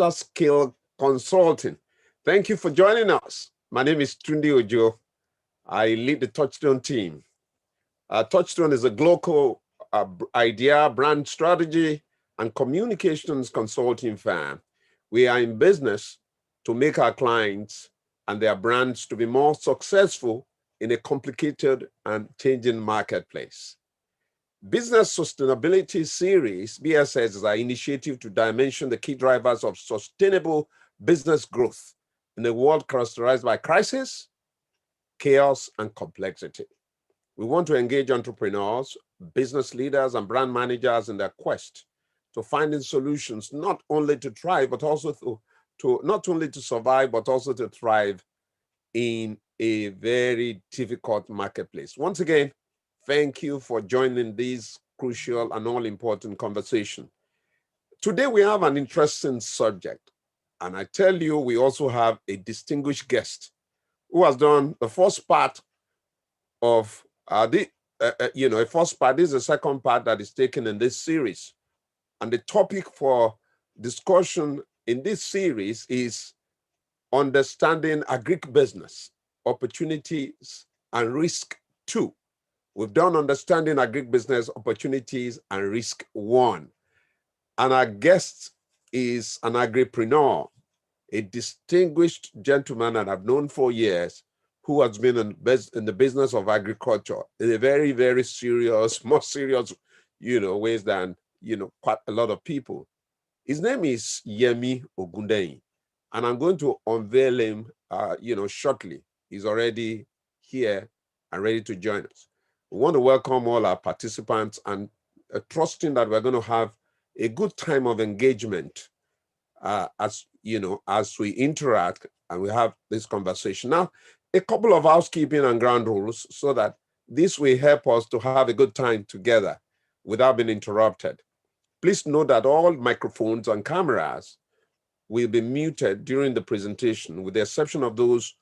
Master Skill Consulting. Thank you for joining us. My name is Tunde Ojo. I lead the Touchstone team. Touchstone is a global idea, brand strategy, and communications consulting firm. We are in business to make our clients and their brands to be more successful in a complicated and changing marketplace. Business Sustainability Series, BSS, is our initiative to dimension the key drivers of sustainable business growth in a world characterized by crisis, chaos, and complexity. We want to engage entrepreneurs, business leaders, and brand managers in their quest to finding solutions not only to thrive, but also to not only to survive, but also to thrive in a very difficult marketplace. Once again, thank you for joining this crucial and all-important conversation. Today, we have an interesting subject. And I tell you, we also have a distinguished guest who has done the first part of a first part. This is the second part that is taken in this series. And the topic for discussion in this series is understanding Agric business, opportunities and risk 2. We've done understanding Agric business, opportunities and risk 1. And our guest is an agripreneur, a distinguished gentleman that I've known for years, who has been in the business of agriculture in a very, very serious, more serious, ways than, quite a lot of people. His name is Yemi Ogundein, and I'm going to unveil him, shortly. He's already here and ready to join us. We want to welcome all our participants and trusting that we're going to have a good time of engagement as we interact and we have this conversation. Now, a couple of housekeeping and ground rules so that this will help us to have a good time together without being interrupted. Please note that all microphones and cameras will be muted during the presentation, with the exception of those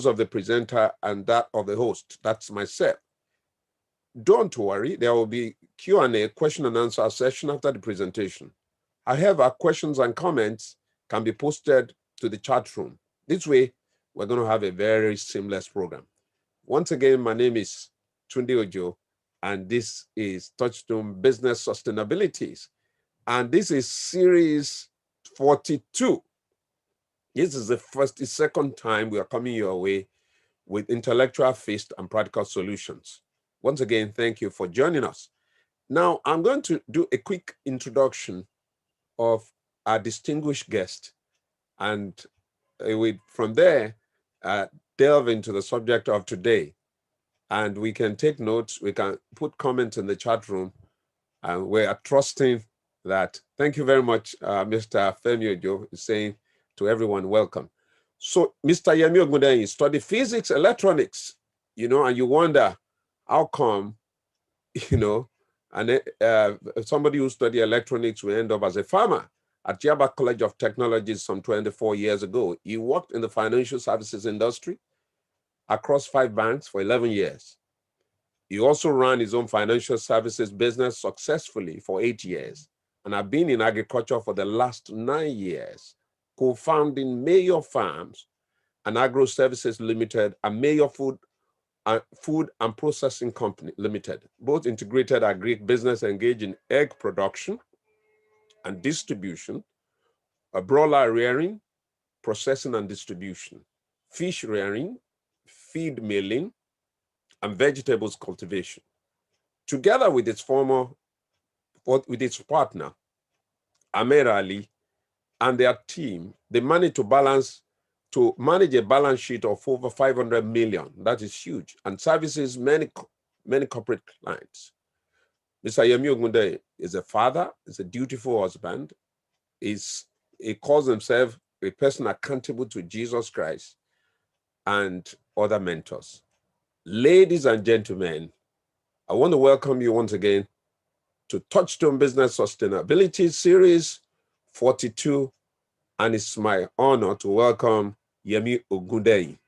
of the presenter and that of the host. That's myself. Don't worry, there will be Q&A, question and answer session after the presentation. However, questions and comments can be posted to the chat room. This way, we're going to have a very seamless program. Once again, my name is Tunde Ojo, and this is Touchstone Business Sustainabilities. And this is series 42. This is the second time we are coming your way with intellectual feast and practical solutions. Once again, thank you for joining us. Now, I'm going to do a quick introduction of our distinguished guest, and from there, delve into the subject of today. And we can take notes, we can put comments in the chat room, and we are trusting that. Thank you very much, Mr. Femi Ojo is saying to everyone, welcome. So, Mr. Yemi Ogundein, you study physics, electronics, and you wonder how come, and somebody who studied electronics will end up as a farmer. At Yaba College of Technology some 24 years ago, he worked in the financial services industry across 5 banks for 11 years. He also ran his own financial services business successfully for 8 years, and have been in agriculture for the last 9 years, co-founding Mayor Farms and Agro Services Limited and Mayor Food and Processing Company Limited, both integrated Agric business engaged in egg production and distribution, broiler rearing, processing and distribution, fish rearing, feed milling, and vegetables cultivation. Together with its partner, Ahmed Ali, and their team, they managed to manage a balance sheet of over 500 million. That is huge, and services many corporate clients. Mr. Yemi Ogundein is a father, is a dutiful husband, he calls himself a person accountable to Jesus Christ and other mentors. Ladies and gentlemen, I want to welcome you once again to Touchstone Business Sustainability Series 42, and it's my honor to welcome Yemi Ogundein.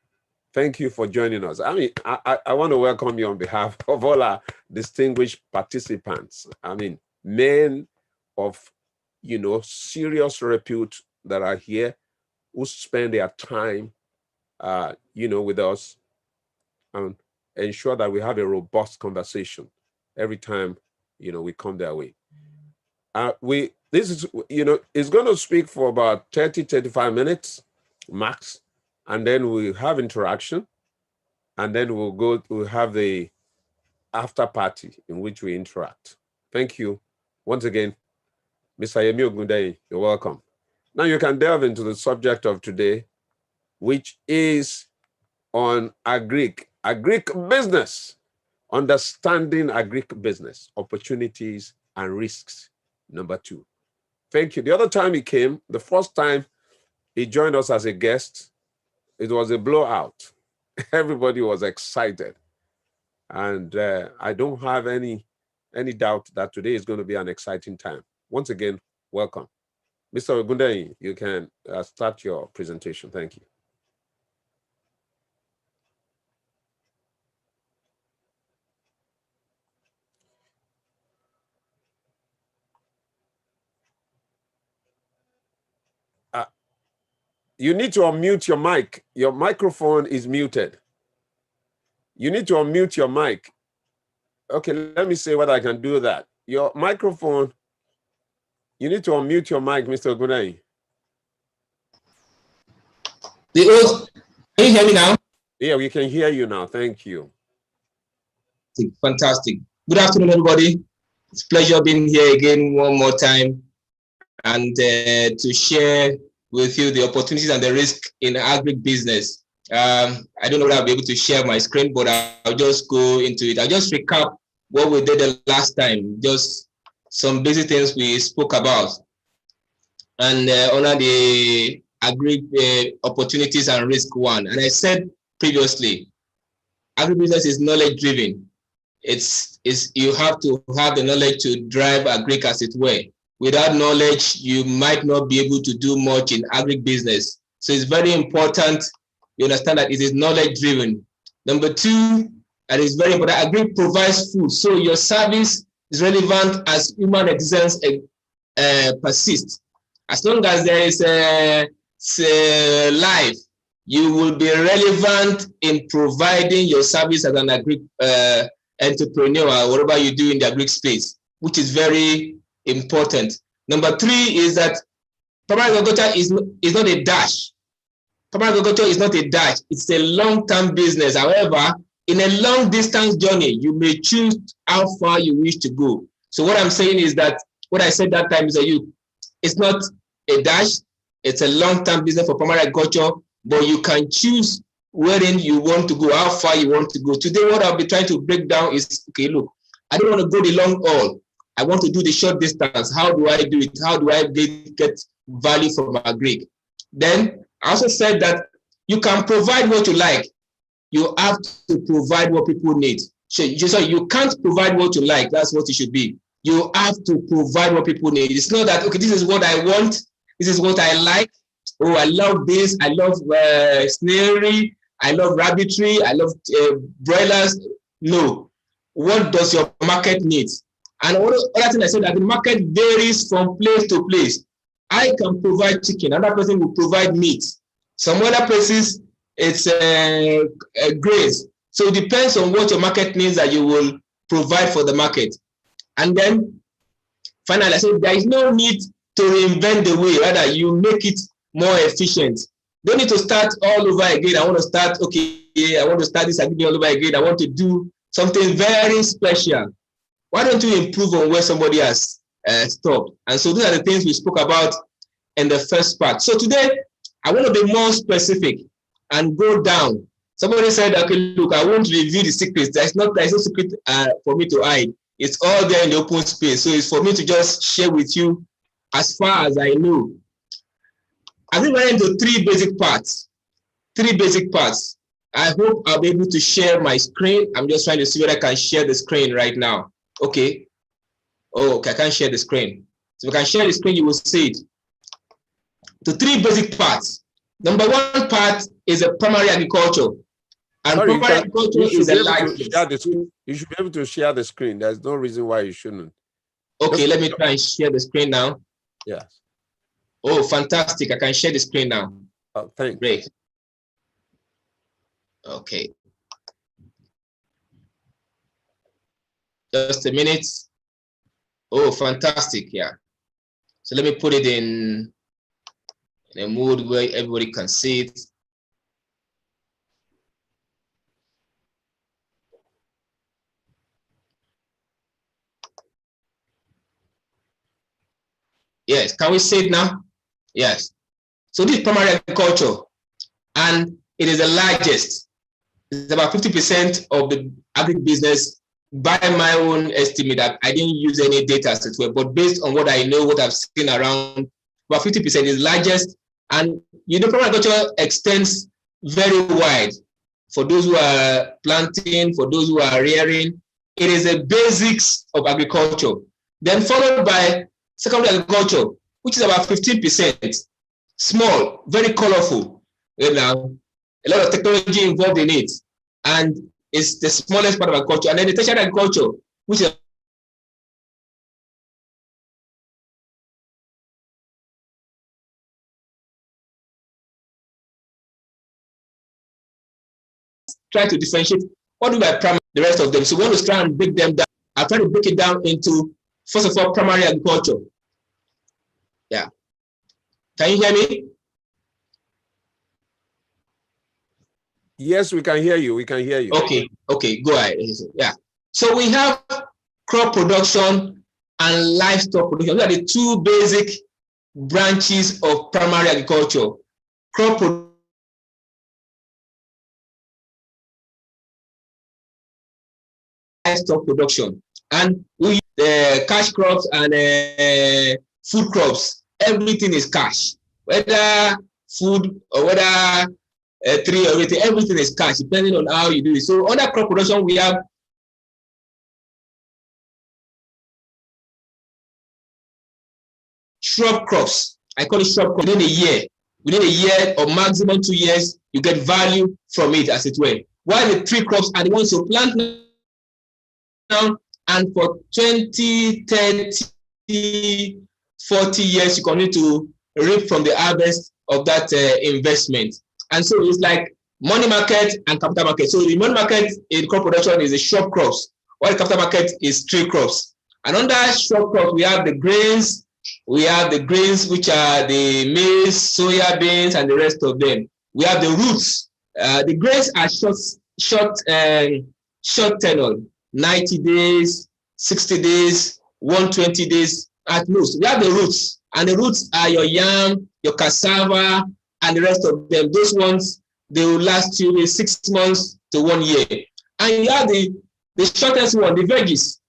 Thank you for joining us. I want to welcome you on behalf of all our distinguished participants. Men of, serious repute that are here, who spend their time, with us, and ensure that we have a robust conversation every time, we come their way. This is, it's going to speak for about 30, 35 minutes max, and then we'll have interaction, and then we'll have the after party in which we interact. Thank you once again, Mr. Yemi Ogundein. You're welcome. Now you can delve into the subject of today, which is on Agric business, understanding Agric business, opportunities and risks, number 2. Thank you. The other time he came, the first time he joined us as a guest, it was a blowout. Everybody was excited. And I don't have any doubt that today is going to be an exciting time. Once again, welcome. Mr. Ogundein, you can start your presentation. Thank you. You need to unmute your mic. Your microphone is muted. You need to unmute your mic. Okay, let me see whether I can do that. Your microphone, you need to unmute your mic, Mr. Ogundein. Can you hear me now? Yeah, we can hear you now. Thank you. Fantastic. Good afternoon, everybody. It's a pleasure being here again one more time and to share with you the opportunities and the risk in agri business. I don't know whether I'll be able to share my screen, but I'll just go into it. I'll just recap what we did the last time, just some basic things we spoke about, and under the agri opportunities and risk 1. And I said previously, agribusiness is knowledge driven. It's you have to have the knowledge to drive agric, as it were. Without knowledge, you might not be able to do much in agric business. So it's very important you understand that it is knowledge driven. Number 2, and it's very important, agric provides food. So your service is relevant as human existence persists. As long as there is life, you will be relevant in providing your service as an agric entrepreneur or whatever you do in the agric space, which is very important. Number 3 is that primary agriculture is not a dash. Primary agriculture is not a dash. It's a long-term business. However, in a long-distance journey, you may choose how far you wish to go. So what I'm saying is that what I said that time is that it's not a dash. It's a long-term business for primary agriculture, but you can choose wherein you want to go, how far you want to go. Today, what I'll be trying to break down is, okay, look, I don't want to go the long haul. I want to do the short distance. How do I do it? How do I get value from agric? Then I also said that you can provide what you like. You have to provide what people need. So you can't provide what you like. That's what it should be. You have to provide what people need. It's not that, okay, this is what I want. This is what I like. Oh, I love this. I love snarery. I love rabbitry. I love broilers. No. What does your market need? And other thing I said, that the market varies from place to place. I can provide chicken. Another person will provide meat. Some other places, it's grains. So it depends on what your market needs that you will provide for the market. And then finally, I said there is no need to reinvent the wheel. Rather, you make it more efficient. Don't need to start all over again. I want to start, okay, I want to start this activity all over again. I want to do something very special. Why don't you improve on where somebody has stopped? And so these are the things we spoke about in the first part. So today, I want to be more specific and go down. Somebody said, okay, look, I won't reveal the secrets. There's no secret for me to hide. It's all there in the open space. So it's for me to just share with you as far as I know. I think we're into 3 basic parts. 3 basic parts. I hope I'll be able to share my screen. I'm just trying to see whether I can share the screen right now. Okay. Oh, okay, I can't share the screen. So if I can share the screen, you will see it. The 3 basic parts. Number 1 part is a primary agriculture. And primary agriculture is a license. You should be able to share the screen. There's no reason why you shouldn't. Okay, let me try and share the screen now. Yes. Oh, fantastic. I can share the screen now. Oh, thanks. Great. Okay. Just a minute. Oh, fantastic. Yeah. So let me put it in a mood where everybody can see it. Yes. Can we see it now? Yes. So this is primary agriculture, and it is the largest. It's about 50% of the agribusiness by my own estimate. That I didn't use any data as it were, but based on what I know, what I've seen around, about 50% is largest. And you know, primary agriculture extends very wide. For those who are planting, for those who are rearing, it is the basics of agriculture. Then followed by secondary agriculture, which is about 15%. Small, very colorful. You know, a lot of technology involved in it, and it's the smallest part of agriculture. And then the tertiary agriculture, which is try to differentiate what do by primary, the rest of them. So we want to try and break them down. I'll try to break it down into, first of all, primary agriculture. Yeah. Can you hear me? Yes, we can hear you. We can hear you. Okay. Okay. Go ahead. Yeah. So we have crop production and livestock production. These are the two basic branches of primary agriculture. Crop production, livestock production, and we use cash crops and food crops. Everything is cash, whether food or whether tree or everything. Everything is cash, depending on how you do it. So under crop production, we have shrub crops. I call it shrub crops. Within a year or maximum 2 years, you get value from it, as it were. While the tree crops are the ones you plant now, and for 20, 30, 40 years, you continue to reap from the harvest of that investment. And so it's like money market and capital market. So the money market in crop production is the shrub crops, while the capital market is tree crops. And under shrub crops, we have the grains. We have the grains, which are the maize, soya beans, and the rest of them. We have the roots. The grains are short tenure, 90 days, 60 days, 120 days at most. We have the roots, and the roots are your yam, your cassava, and the rest of them. Those ones, they will last you 6 months to 1 year. And you have the shortest one, the veggies.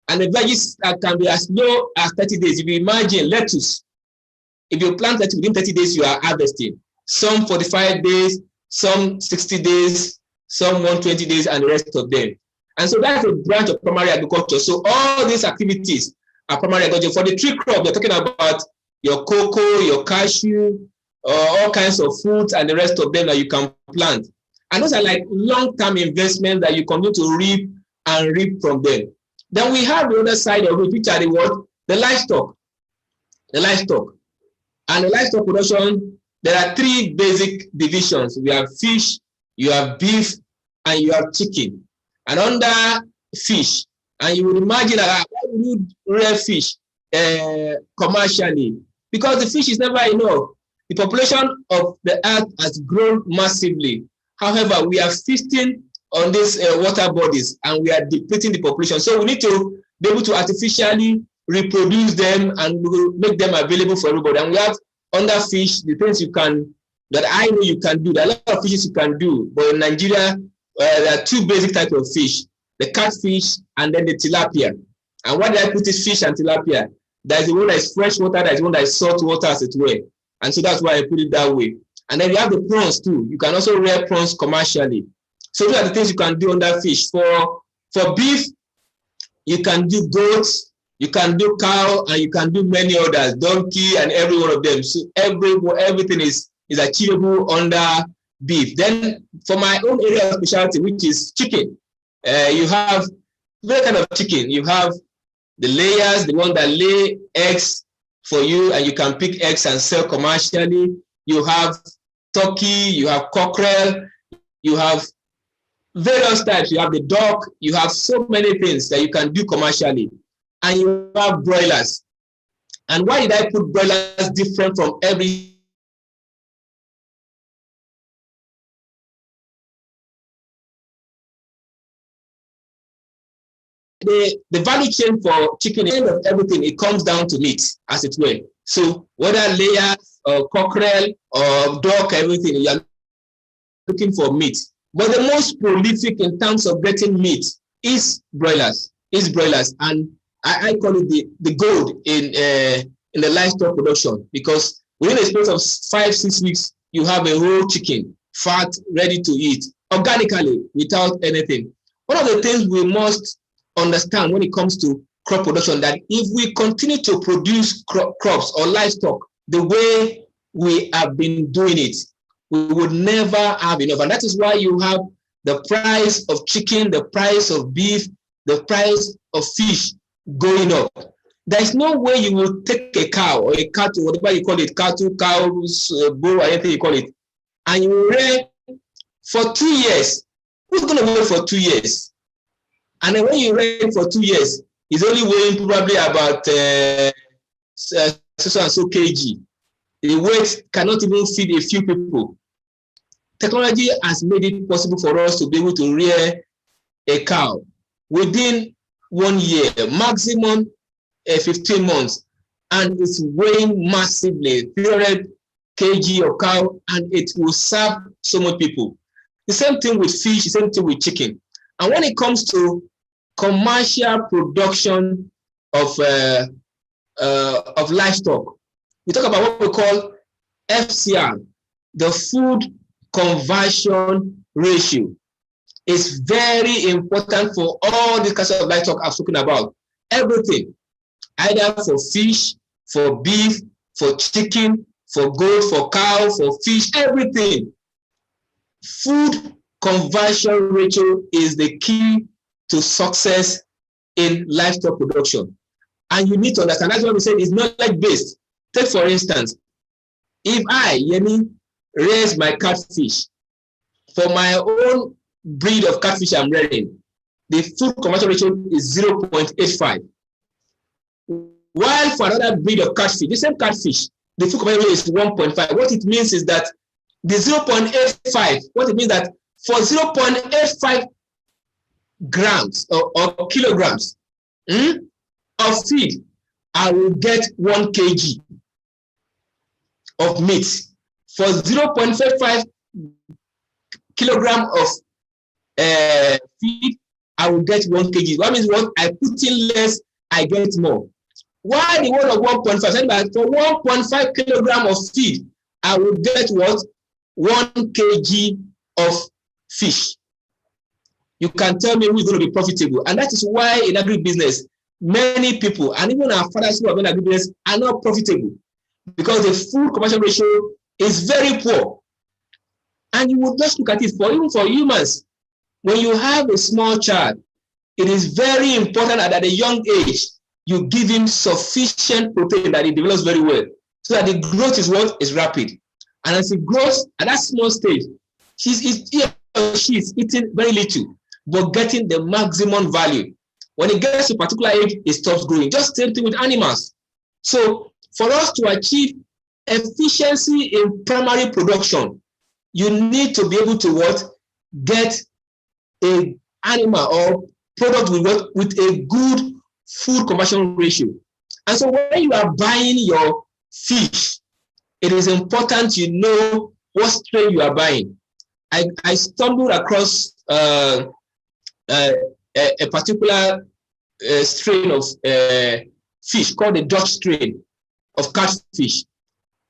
And the veggies can be as low as 30 days. If you imagine lettuce, if you plant lettuce within 30 days, you are harvesting. Some 45 days, some 60 days, some 120 days, and the rest of them. And so that's a branch of primary agriculture. So all these activities are primary agriculture. For the tree crop, they're talking about your cocoa, your cashew, all kinds of fruits, and the rest of them that you can plant. And those are like long-term investments that you continue to reap and reap from them. Then we have the other side of it, which are the what? The livestock. The livestock. And the livestock production, there are 3 basic divisions. We have fish, you have beef, and you have chicken. And under fish, and you would imagine that why would you rear fish commercially? Because the fish is never enough. The population of the earth has grown massively. However, we are feasting on these water bodies, and we are depleting the population. So we need to be able to artificially reproduce them and make them available for everybody. And we have under fish the things you can, that I know you can do. There are a lot of fishes you can do, but in Nigeria, there are 2 basic types of fish: the catfish and then the tilapia. And why did I put this fish and tilapia? There is the one that is fresh water, there is one that is salt water, as it were. And so that's why I put it that way. And then you have the prawns too. You can also rear prawns commercially. So those are the things you can do under fish. For beef, you can do goats, you can do cow, and you can do many others, donkey, and every one of them. So everything is achievable under beef. Then for my own area of specialty, which is chicken, you have very kind of chicken. You have the layers, the one that lay eggs for you, and you can pick eggs and sell commercially. You have turkey, you have cockerel, you have various types. You have the duck, you have so many things that you can do commercially. And you have broilers. And why did I put broilers different from every? The value chain for chicken, end of everything, it comes down to meat, as it were. So whether layers or cockerel or duck, everything, you are looking for meat. But the most prolific in terms of getting meat is broilers. And I call it the gold in the livestock production, because within a space of 5-6 weeks, you have a whole chicken, fat, ready to eat, organically, without anything. One of the things we must understand when it comes to crop production, that if we continue to produce crops or livestock the way we have been doing it, we would never have enough. And that is why you have the price of chicken, the price of beef, the price of fish going up. There is no way you will take a cow or a cattle, whatever you call it, cattle, cows, bull, anything you call it, and you will rear for 2 years. Who's going to wait for 2 years? And then when you rear for 2 years, it's only weighing probably about 6 and so kg. The weight cannot even feed a few people. Technology has made it possible for us to be able to rear a cow within 1 year, maximum 15 months, and it's weighing massively, 300 kg of cow, and it will serve so much people. The same thing with fish, the same thing with chicken. And when it comes to commercial production of livestock, we talk about what we call FCR, the food conversion ratio. Is very important for all the kinds of livestock I've spoken about. Everything, either for fish, for beef, for chicken, for goat, for cow, for fish, everything. Food conversion ratio is the key to success in livestock production. And you need to understand, that's why we said it's knowledge-based. Take, for instance, if I, Yemi, raise my catfish for my own breed of catfish I'm rearing, the food conversion ratio is 0.85. While for another breed of catfish, the same catfish, the food conversion ratio is 1.5. What it means is that the 0.85, what it means that for 0.85 grams or kilograms of feed, I will get 1 kg of meat. For 0.55 kilogram of feed, I will get 1 kg. That means what I put in less, I get more. Why the one of 1.5? For 1.5 kilogram of feed, I will get what? 1 kg of fish. You can tell me who is going to be profitable. And that is why in agribusiness, many people, and even our fathers who have been in agribusiness, are not profitable, because the food conversion ratio is very poor. And you would just look at it, even for humans. When you have a small child, it is very important that at a young age, you give him sufficient protein that he develops very well, so that the growth is rapid. And as he grows at that small stage, she's eating very little, but getting the maximum value. When it gets to a particular age, it stops growing. Just same thing with animals. So for us to achieve efficiency in primary production, you need to be able to get an animal or product with a good food conversion ratio. And so when you are buying your fish, it is important you know what strain you are buying. I stumbled across a particular strain of fish called the Dutch strain of catfish,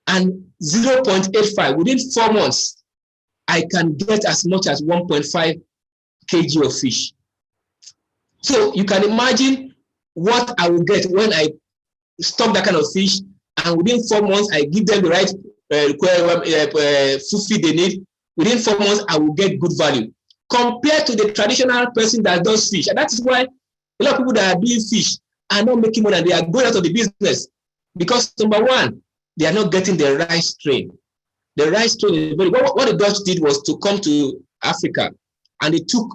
and 0.85 within 4 months, I can get as much as 1.5 kg of fish. So you can imagine what I will get when I stock that kind of fish, and within 4 months, I give them the right food feed they need. Within 4 months, I will get good value compared to the traditional person that does fish. And that is why a lot of people that are doing fish are not making money, and they are going out of the business, Because number one, they are not getting the right strain. The right strain is very. What the Dutch did was to come to Africa, and they took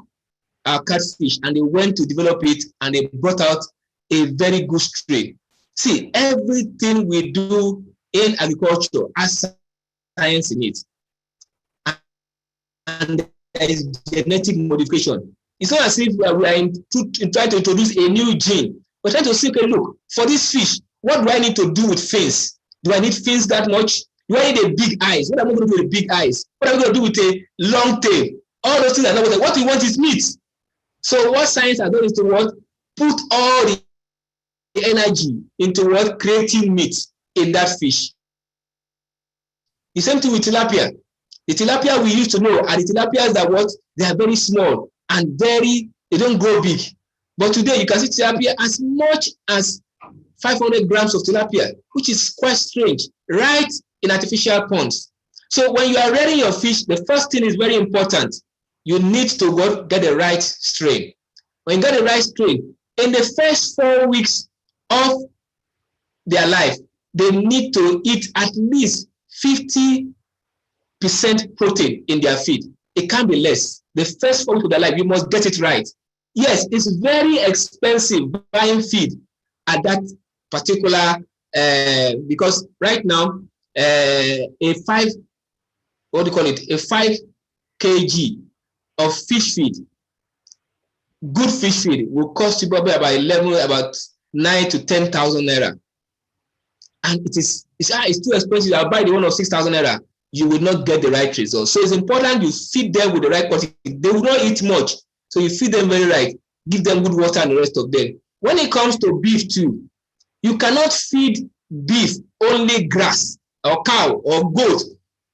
our catfish and they went to develop it, and they brought out a very good strain. See, everything we do in agriculture has science in it, and there is genetic modification. It's not as if we are trying to introduce a new gene. We're trying to say, okay, look, for this fish, what do I need to do with fins? Do I need fins that much? Do I need a big eyes? What am I going to do with big eyes? What am I going to do with a long tail? All those things are not what we want is meat. So what science has done is to what? Put all the energy into what? Creating meat in that fish. The same thing with tilapia. The tilapia we used to know are the tilapias that what? They are very small and they don't grow big. But today you can see tilapia as much as 500 grams of tilapia, which is quite strange, right in artificial ponds. So when you are rearing your fish, the first thing is very important. You need to what? Get the right strain. When you get the right strain, in the first 4 weeks of their life, they need to eat at least 50% protein in their feed. It can't be less. The first 4 weeks of their life, you must get it right. Yes, it's very expensive buying feed at that particular, because right now, a 5 kg of fish feed, good fish feed will cost you probably about 9 to 10,000 naira. And it's too expensive. I'll buy the one of 6,000 naira. You will not get the right result. So it's important you feed them with the right quantity. They will not eat much. So you feed them very right. Give them good water and the rest of them. When it comes to beef too, you cannot feed beef only grass, or cow or goat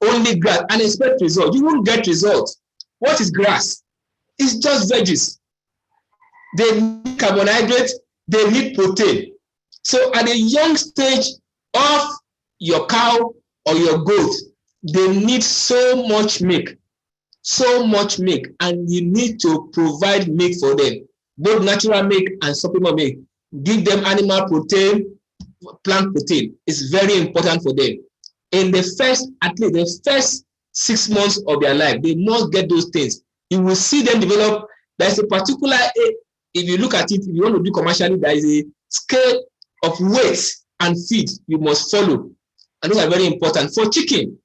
only grass and expect results. You won't get results. What is grass? It's just veggies. They need carbohydrates, they need protein. So at the young stage of your cow or your goat, they need so much milk, and you need to provide milk for them, both natural milk and supplement milk. Give them animal protein, plant protein. It's very important for them. In the first 6 months of their life, they must get those things. You will see them develop. There's a particular, if you look at it, if you want to do commercially, there is a scale of weight and feed you must follow. And those are very important. For chicken,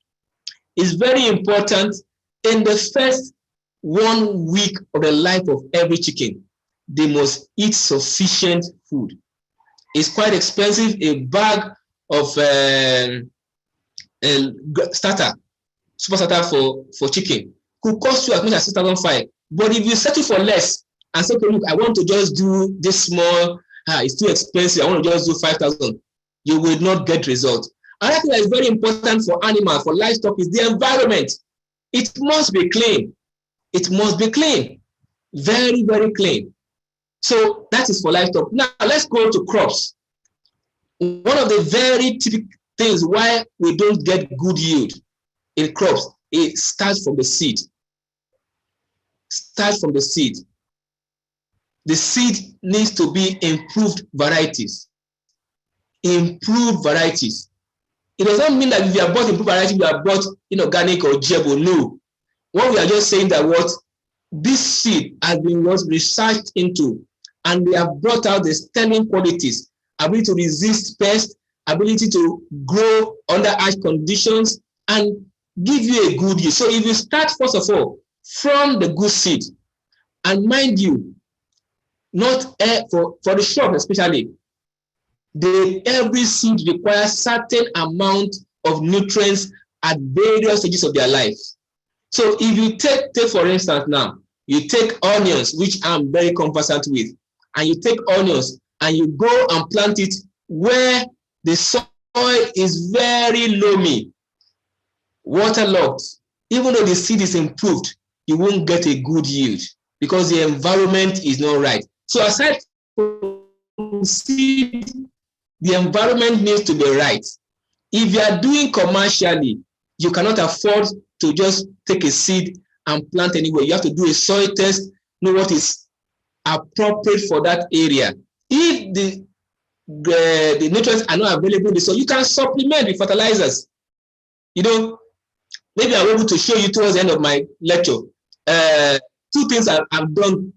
it's very important in the first 1 week of the life of every chicken, they must eat sufficient food. It's quite expensive. A bag of super starter for chicken could cost you as much as 6,500. But if you settle for less and say, okay, look, I want to just do this small, it's too expensive, I want to just do 5,000, you will not get results. Another thing that is very important for animals, for livestock, is the environment. It must be clean. It must be clean. Very, very clean. So that is for livestock. Now let's go to crops. One of the very typical things why we don't get good yield in crops, it starts from the seed. Starts from the seed. The seed needs to be improved varieties. Improved varieties. It does not mean that if you have bought improved varieties, you have bought inorganic or GMO. No. What we are just saying that what this seed has been researched into, and they have brought out the sterling qualities, ability to resist pests, ability to grow under harsh conditions, and give you a good yield. So if you start, first of all, from the good seed, and mind you, not for the shop especially, every seed requires certain amount of nutrients at various stages of their life. So if you take for instance now, you take onions, which I'm very conversant with, and you take onions and you go and plant it where the soil is very loamy, waterlogged. Even though the seed is improved, you won't get a good yield because the environment is not right. So aside from seed, the environment needs to be right. If you are doing commercially, you cannot afford to just take a seed and plant anywhere. You have to do a soil test, know what is appropriate for that area. If the the nutrients are not available, so you can supplement with fertilizers. You know, maybe I'll be able to show you towards the end of my lecture. Two things I've done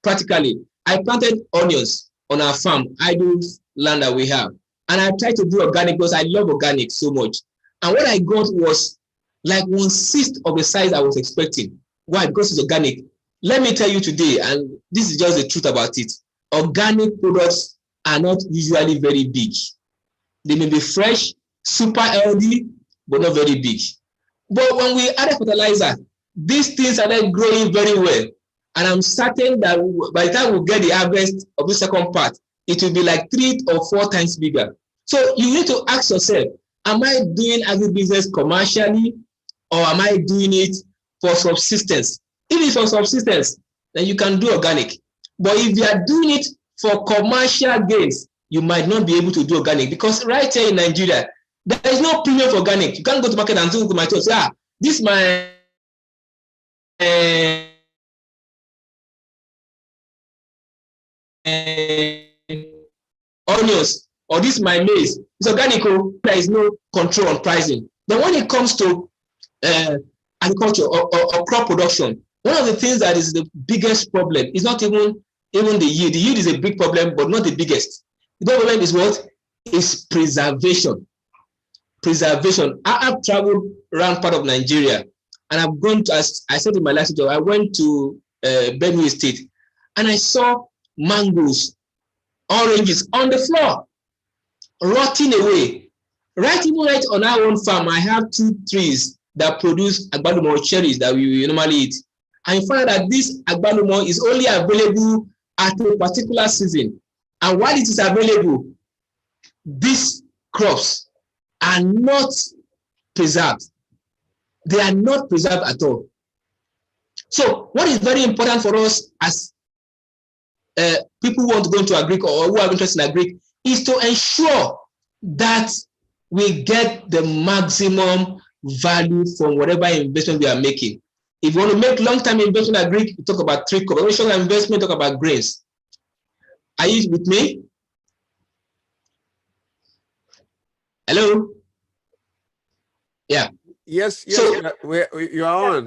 practically. I planted onions on our farm, idle land that we have. And I tried to do organic because I love organic so much. And what I got was like 1/6 of the size I was expecting. Why? Because it's organic. Let me tell you today, and this is just the truth about it, organic products are not usually very big. They may be fresh, super healthy, but not very big. But when we added fertilizer, these things are then growing very well. And I'm certain that by the time we get the harvest of the second part, it will be like 3 or 4 times bigger. So you need to ask yourself, am I doing agribusiness commercially, or am I doing it for subsistence? If it's for subsistence, then you can do organic. But if you are doing it for commercial gains, you might not be able to do organic, because right here in Nigeria, there is no premium for organic. You can't go to market and say, this is my onions, or this is my maize. It's organic. There is no control on pricing. Then when it comes to agriculture or crop production, one of the things that is the biggest problem is not even the yield. The yield is a big problem, but not the biggest. The problem is what? Is preservation. Preservation. I have traveled around part of Nigeria, and I've gone to, as I said in my last job, I went to Benue State, and I saw mangoes, oranges on the floor, rotting away. Right on our own farm, I have 2 trees that produce agbalumo cherries that we normally eat. And you find that this agbalumo is only available at a particular season. And while it is available, these crops are not preserved. They are not preserved at all. So what is very important for us as people who want to go into Agric or who are interested in Agric is to ensure that we get the maximum value from whatever investment we are making. If you want to make long-term investment in Agric, we talk about 3 crops. Short-term investment, talk about grains. Are you with me? Hello? Yeah. Yes, so, you are on.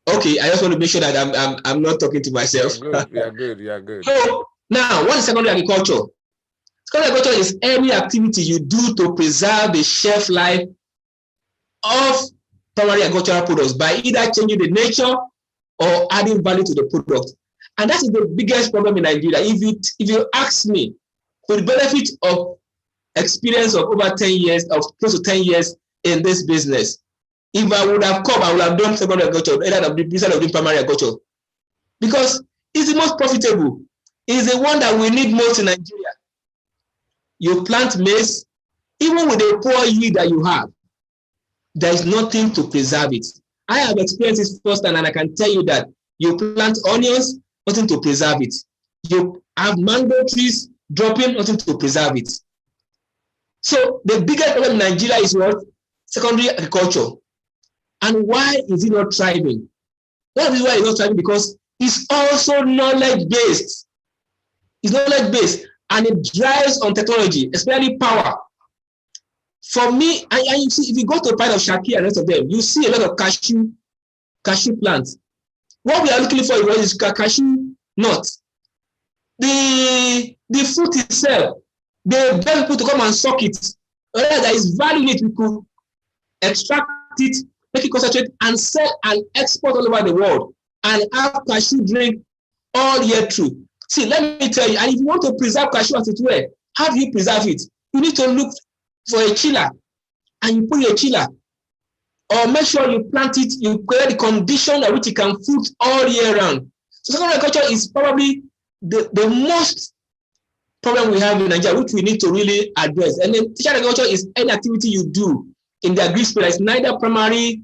Okay, I just want to make sure that I'm not talking to myself. You're good. So now, what is secondary agriculture? Secondary agriculture is any activity you do to preserve the shelf life of primary agricultural products by either changing the nature or adding value to the product. And that is the biggest problem in Nigeria. If you ask me, for the benefit of experience of over 10 years, of close to 10 years in this business, if I would have come, I would have done secondary agriculture instead of doing primary agriculture, because it's the most profitable. It's the one that we need most in Nigeria. You plant maize, even with the poor yield that you have, there is nothing to preserve it. I have experienced this firsthand, and I can tell you that you plant onions, nothing to preserve it. You have mango trees dropping, nothing to preserve it. So the biggest problem in Nigeria is what? Secondary agriculture. And why is it not thriving? One reason why it's not thriving, because it's also knowledge-based. It's knowledge-based, and it drives on technology, especially power. For me, and you see, if you go to a part of Shaki and the rest of them, you see a lot of cashew plants. What we are looking for is cashew nuts. The fruit itself, they beg people to come and suck it. There is value in it. We could extract it, make it concentrate, and sell and export all over the world, and have cashew drink all year through. See, let me tell you, and if you want to preserve cashew as it were, how do you preserve it? You need to look for a chiller, and you put a chiller, or make sure you plant it, you create the condition at which it can fruit all year round. So secondary agriculture is probably the most problem we have in Nigeria, which we need to really address. And then tertiary agriculture is any activity you do in the agri space. It's neither primary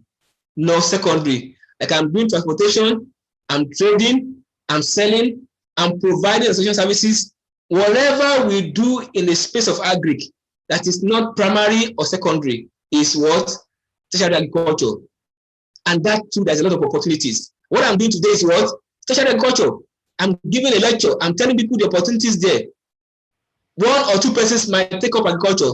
nor secondary. Like I'm doing transportation, I'm trading, I'm selling, I'm providing essential services. Whatever we do in the space of Agric that is not primary or secondary is what? Tertiary agriculture. And that too, there's a lot of opportunities. What I'm doing today is what? Tertiary agriculture. I'm giving a lecture. I'm telling people the opportunities there. 1 or 2 persons might take up agriculture.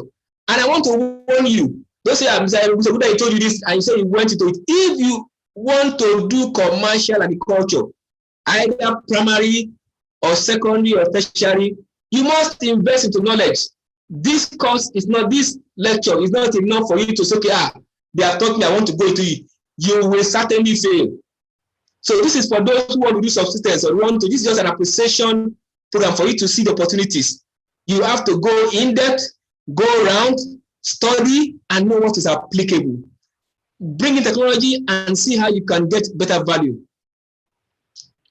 And I want to warn you, don't say, Mr. Ogundein told you this, and you say you went into it. If you want to do commercial agriculture, either primary or secondary or tertiary, you must invest into knowledge. This course is not, this lecture is not enough for you to say, okay, they have taught me, I want to go into it. You will certainly fail. So this is for those who want to do subsistence or want to, this is just an appreciation program for you to see the opportunities. You have to go in depth, go around, study, and know what is applicable. Bring in technology and see how you can get better value.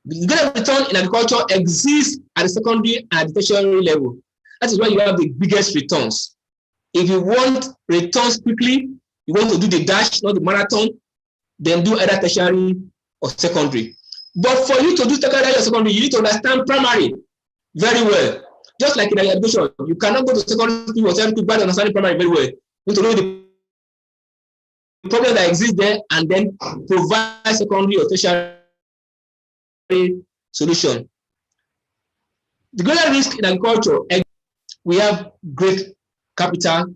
The greater return in agriculture exists at the secondary and the tertiary level. That is why you have the biggest returns. If you want returns quickly, you want to do the dash, not the marathon, then do either tertiary or secondary. But for you to do tertiary or secondary, you need to understand primary very well. Just like in education, you cannot go to secondary or tertiary without understanding primary very well. You need to know the problem that exists there and then provide secondary or tertiary solution. The greater risk in agriculture, we have great capital.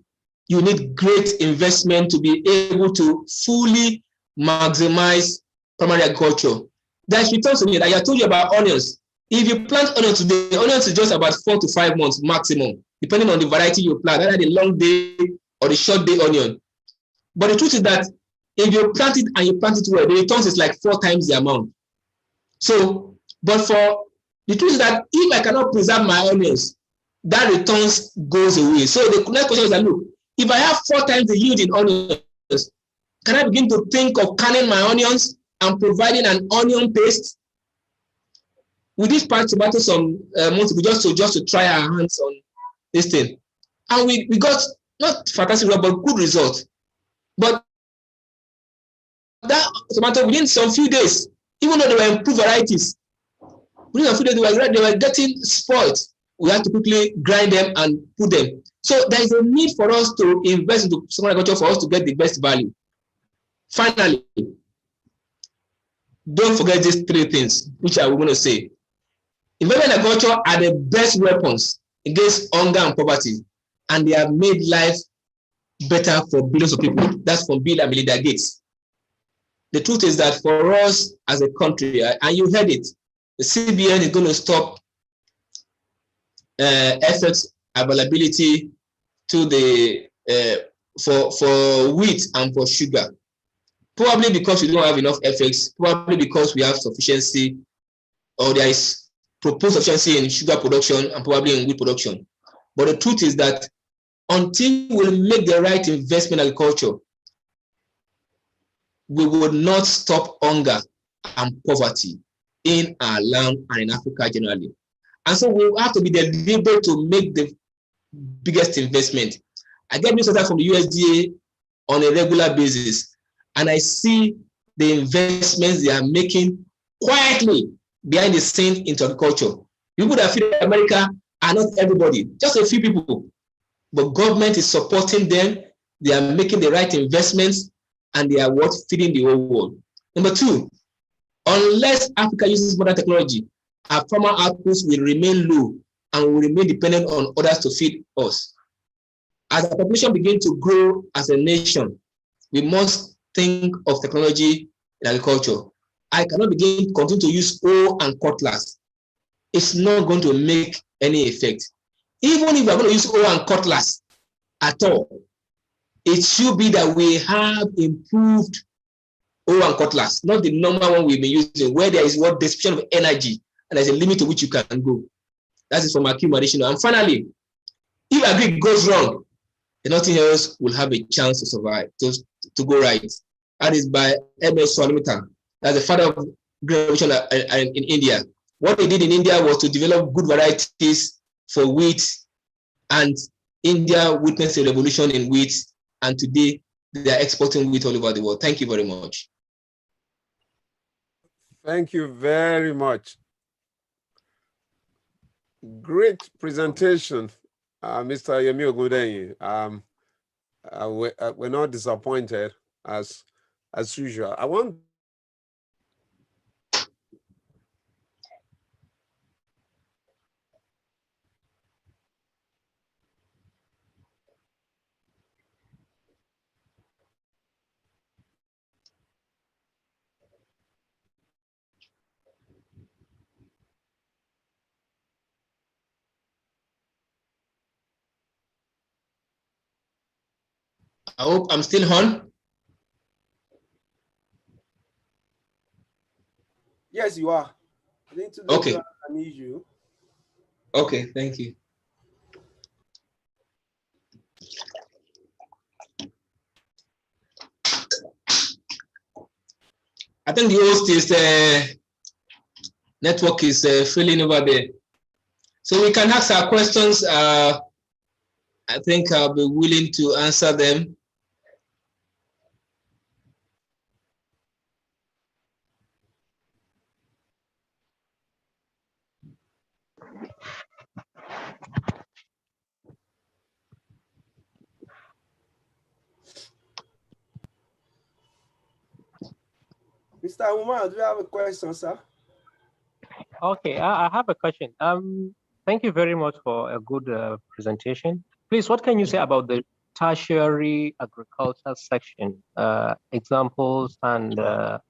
You need great investment to be able to fully maximize primary agriculture. There's returns in it. I told you about onions. If you plant onions today, onions is just about 4 to 5 months maximum, depending on the variety you plant, either the long day or the short day onion. But the truth is that if you plant it and you plant it well, the returns is like 4 times the amount. So, but for the truth is that if I cannot preserve my onions, that returns goes away. So the next question is that, look, if I have 4 times the yield in onions, can I begin to think of canning my onions and providing an onion paste? We did plant tomato some months ago just to try our hands on this thing, and we got not fantastic result, but good results. But that tomato within some few days, even though they were improved varieties, within a few days they were getting spoiled. We had to quickly grind them and put them. So there is a need for us to invest into secondary agriculture for us to get the best value. Finally, don't forget these 3 things, which I will going to say. Investment in agriculture are the best weapons against hunger and poverty, and they have made life better for billions of people. That's from Bill and Melinda Gates. The truth is that for us as a country, and you heard it, the CBN is going to stop FX availability to the for wheat and for sugar. Probably because we don't have enough FX, probably because we have sufficiency, or there is proposed sufficiency in sugar production and probably in wheat production. But the truth is that until we make the right investment in agriculture, we will not stop hunger and poverty in our land and in Africa generally. And so we have to be deliberate to make the biggest investment. I get newsletters from the USDA on a regular basis, and I see the investments they are making quietly behind the scene into agriculture. People that feed America are not everybody, just a few people. But government is supporting them. They are making the right investments, and they are what feeding the whole world. Number 2, unless Africa uses modern technology, our farmer outputs will remain low and will remain dependent on others to feed us. As the population begins to grow as a nation, we must think of technology in agriculture. I cannot begin to continue to use hoe and cutlass. It's not going to make any effect. Even if we're going to use hoe and cutlass at all, it should be that we have improved hoe and cutlass, not the normal one we've been using, where there is what dissipation of energy and there's a limit to which you can go. That is from accumulation. And finally, if Agric goes wrong, then nothing else will have a chance to survive, to go right. That is by MS Swaminathan. That's the father of revolution in India. What they did in India was to develop good varieties for wheat, and India witnessed a revolution in wheat, and today they are exporting wheat all over the world. Thank you very much. Thank you very much. Great presentation, Mr. Yemi Ogundein. We're not disappointed as usual. I want I hope I'm still on. Yes, you are. I think today Okay. you have an issue. Okay, thank you. I think the host is network is failing over there. So we can ask our questions. I think I'll be willing to answer them. Mr. Umar, do you have a question, sir? Okay, I have a question. Thank you very much for a good presentation. Please, what can you say about the tertiary agriculture section, examples and the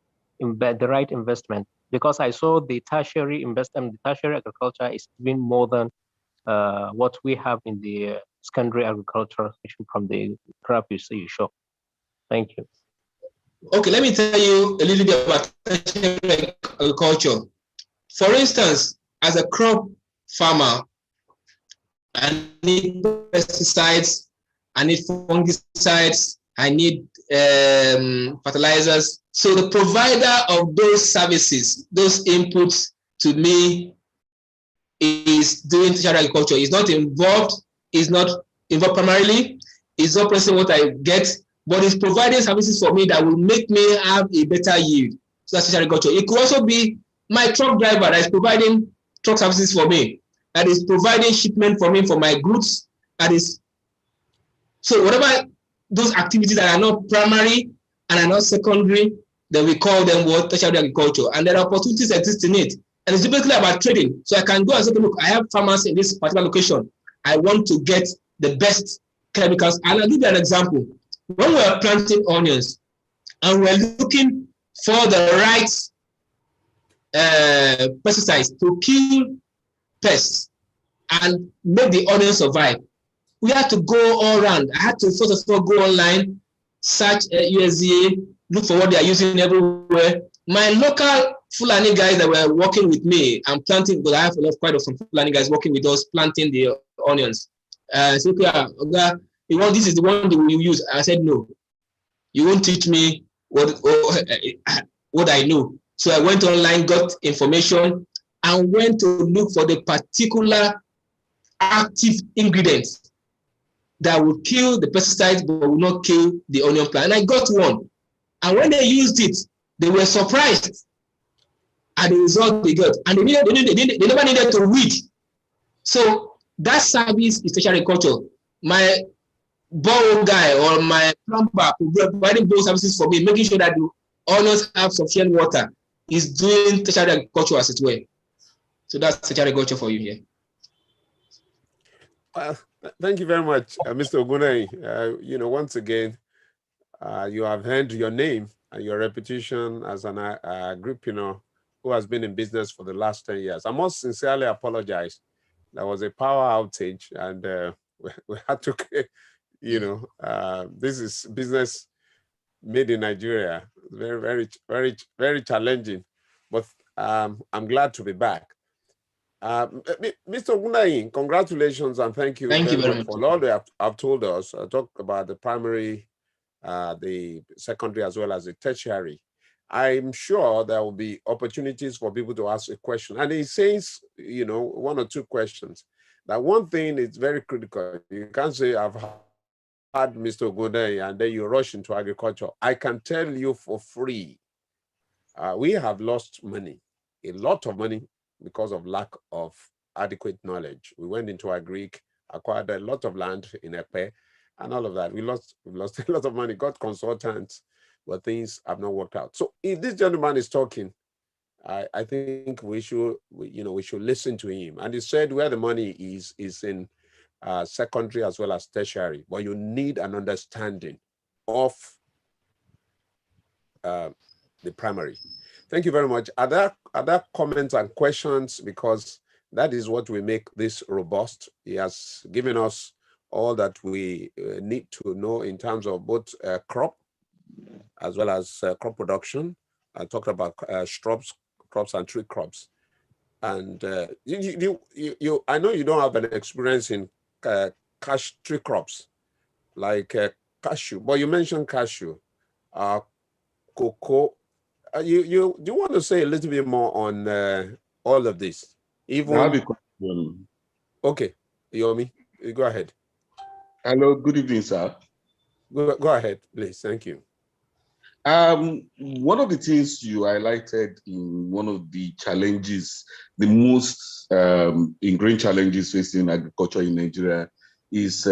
right investment? Because I saw the tertiary investment, the tertiary agriculture is even more than what we have in the secondary agriculture section from the graph you show. Thank you. Okay, let me tell you a little bit about tertiary agriculture. For instance, as a crop farmer, I need pesticides, I need fungicides, I need fertilizers. So the provider of those services, those inputs to me is doing tertiary agriculture. Is not involved primarily, is not pressing what I get, but is providing services for me that will make me have a better yield. So that's tertiary agriculture. It could also be my truck driver that is providing truck services for me, that is providing shipment for me for my goods, that is, so whatever those activities that are not primary and are not secondary, then we call them what? Tertiary agriculture. And there are opportunities that exist in it. And it's basically about trading. So I can go and say, look, I have farmers in this particular location. I want to get the best chemicals. And I'll give you an example. When we're planting onions and we're looking for the right pesticides to kill pests and make the onion survive, we had to go all around. I had to first of all go online, search USDA, look for what they are using everywhere. My local Fulani guys that were working with me and planting, because I have quite some Fulani guys working with us planting the onions. So okay, this is the one that we use. I said, no, you won't teach me what I know. So I went online, got information, and went to look for the particular active ingredients that will kill the pesticides but will not kill the onion plant. And I got one. And when they used it, they were surprised at the result they got. And they never needed to weed. So that service is tertiary agriculture. My borrow guy or my plumber providing those services for me, making sure that the onions have sufficient water, is doing tertiary agriculture as it were. So that's tertiary agriculture for you here. Thank you very much, Mr. Ogundein. Once again, you have earned your name and your reputation as an agripreneur who has been in business for the last 10 years. I must sincerely apologize. There was a power outage and we had to, this is business made in Nigeria. Very, very, very, very challenging, but I'm glad to be back. Mr. Ogundein, congratulations and thank you very much for all that have told us. I talked about the primary, the secondary, as well as the tertiary. I'm sure there will be opportunities for people to ask a question. And he says, one or two questions. That one thing is very critical. You can't say, I've had Mr. Ogundein and then you rush into agriculture. I can tell you for free, we have lost money, a lot of money, because of lack of adequate knowledge. We went into Agric, acquired a lot of land in Epe, and all of that. We lost a lot of money, got consultants, but things have not worked out. So if this gentleman is talking, I think we should listen to him. And he said where the money is in secondary as well as tertiary, but you need an understanding of the primary. Thank you very much. Are there comments and questions? Because that is what will make this robust. He has given us all that we need to know in terms of both crop as well as crop production. I talked about shrubs, crops, and tree crops. And I know you don't have an experience in tree crops like cashew, but you mentioned cashew, cocoa. Do you want to say a little bit more on all of this? Even okay, Yomi, go ahead. Hello, good evening, sir. Go ahead, please. Thank you. One of the things you highlighted in one of the challenges, the most ingrained challenges facing agriculture in Nigeria is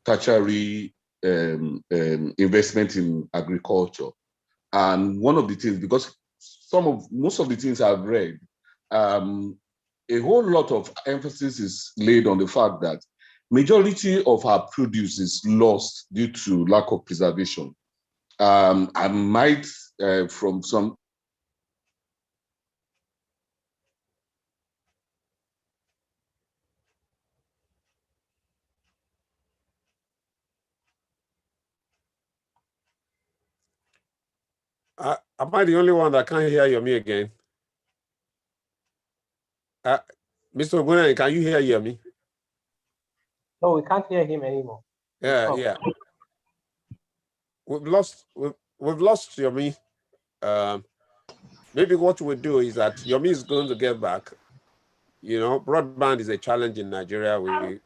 tertiary investment in agriculture. And one of the things, because most of the things I've read, a whole lot of emphasis is laid on the fact that majority of our produce is lost due to lack of preservation. I might, from some. Am I the only one that can't hear Yomi again? Mr. Ogundein, can you hear Yemi? No, we can't hear him anymore. Yeah. We've lost Yomi. Maybe what we'll do is that Yomi is going to get back. You know, broadband is a challenge in Nigeria. We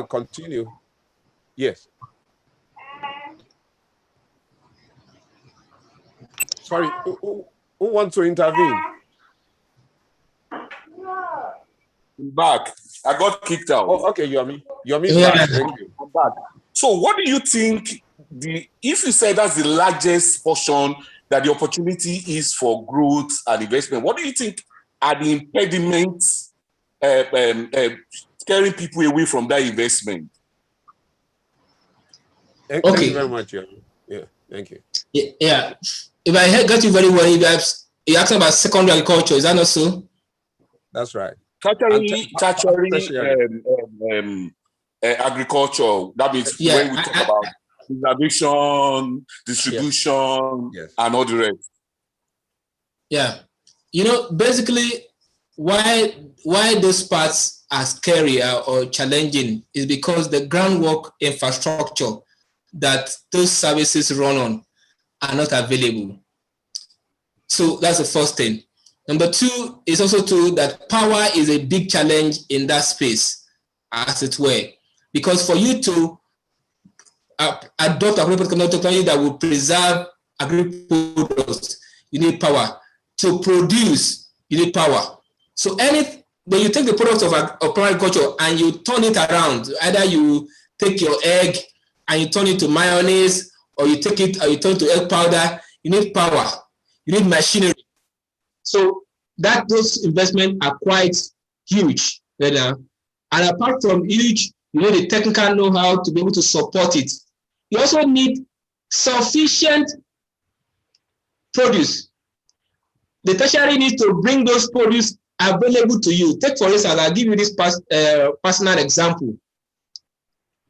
continue. Yes. Sorry, who wants to intervene? Back. I got kicked out. Oh, okay, Yomi's back. Thank you. I'm back. So what do you think if you say that's the largest portion that the opportunity is for growth and investment, what do you think are the impediments scaring people away from that investment? Thank you very much, Yomi. Yeah, thank you. Yeah. If I got you very well, you asked about secondary agriculture, is that not so? That's right. Tertiary agriculture, that means when we talk about preservation, distribution, and all the rest. Yeah. You know, basically, why those parts are scary or challenging is because the groundwork infrastructure that those services run on are not available. So that's the first thing. Number two is also true that power is a big challenge in that space, as it were, because for you to adopt agricultural technology that will preserve agriculture, you need power. To produce, you need power. So when you take the products of agriculture and you turn it around, either you take your egg and you turn it to mayonnaise, or you take it and you turn it to egg powder, you need power. You need machinery. So those investments are quite huge. And apart from huge, you need the technical know-how to be able to support it. You also need sufficient produce. The tertiary needs to bring those produce available to you. Take, for instance, I'll give you this personal example.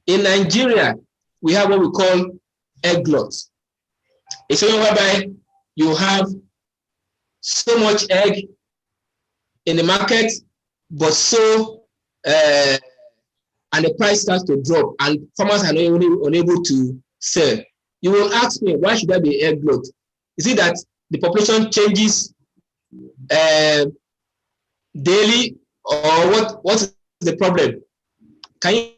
In Nigeria, we have what we call egg gluts. It's something whereby you have so much egg in the market, but and the price starts to drop, and farmers are not unable to sell. You will ask me, why should there be egg glut? Is it that the population changes daily, or what is the problem? Can you?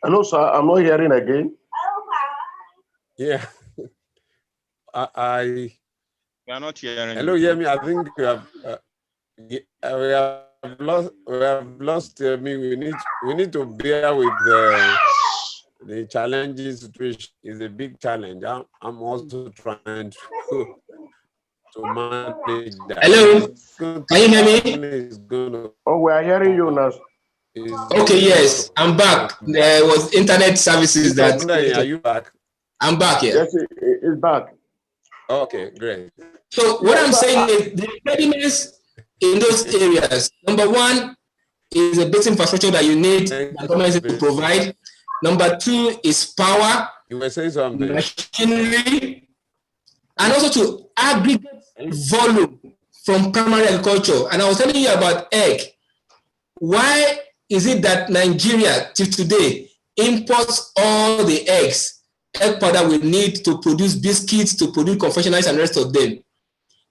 Hello, sir. I'm not hearing again. Yeah. We are not hearing. Hello, Yemi. I think we have lost Yemi. We need to bear with the challenging situation. Is a big challenge. I'm also trying to manage that. Hello. Can you hear me? Oh, we are hearing you now. Okay, yes, I'm back. There was internet services that. Are you back? I'm back here. Yes, it's back. Okay, great. So what I'm saying is the readiness in those areas. Number one is a basic infrastructure that you need the government to provide. Number two is power. You were saying something. Machinery, and also to aggregate volume from primary agriculture. And I was telling you about egg. Why is it that Nigeria till today imports all the egg powder we need to produce biscuits, to produce confectionaries and the rest of them?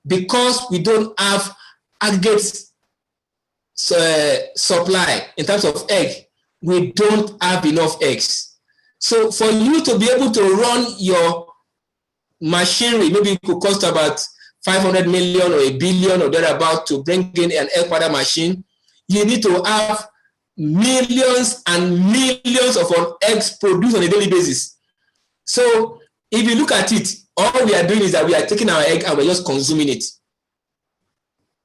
Because we don't have aggregate supply in terms of egg. We don't have enough eggs. So for you to be able to run your machinery, maybe it could cost about 500 million or $1 billion or thereabout to bring in an egg powder machine. You need to have millions and millions of eggs produced on a daily basis. So if you look at it, all we are doing is that we are taking our egg and we're just consuming it.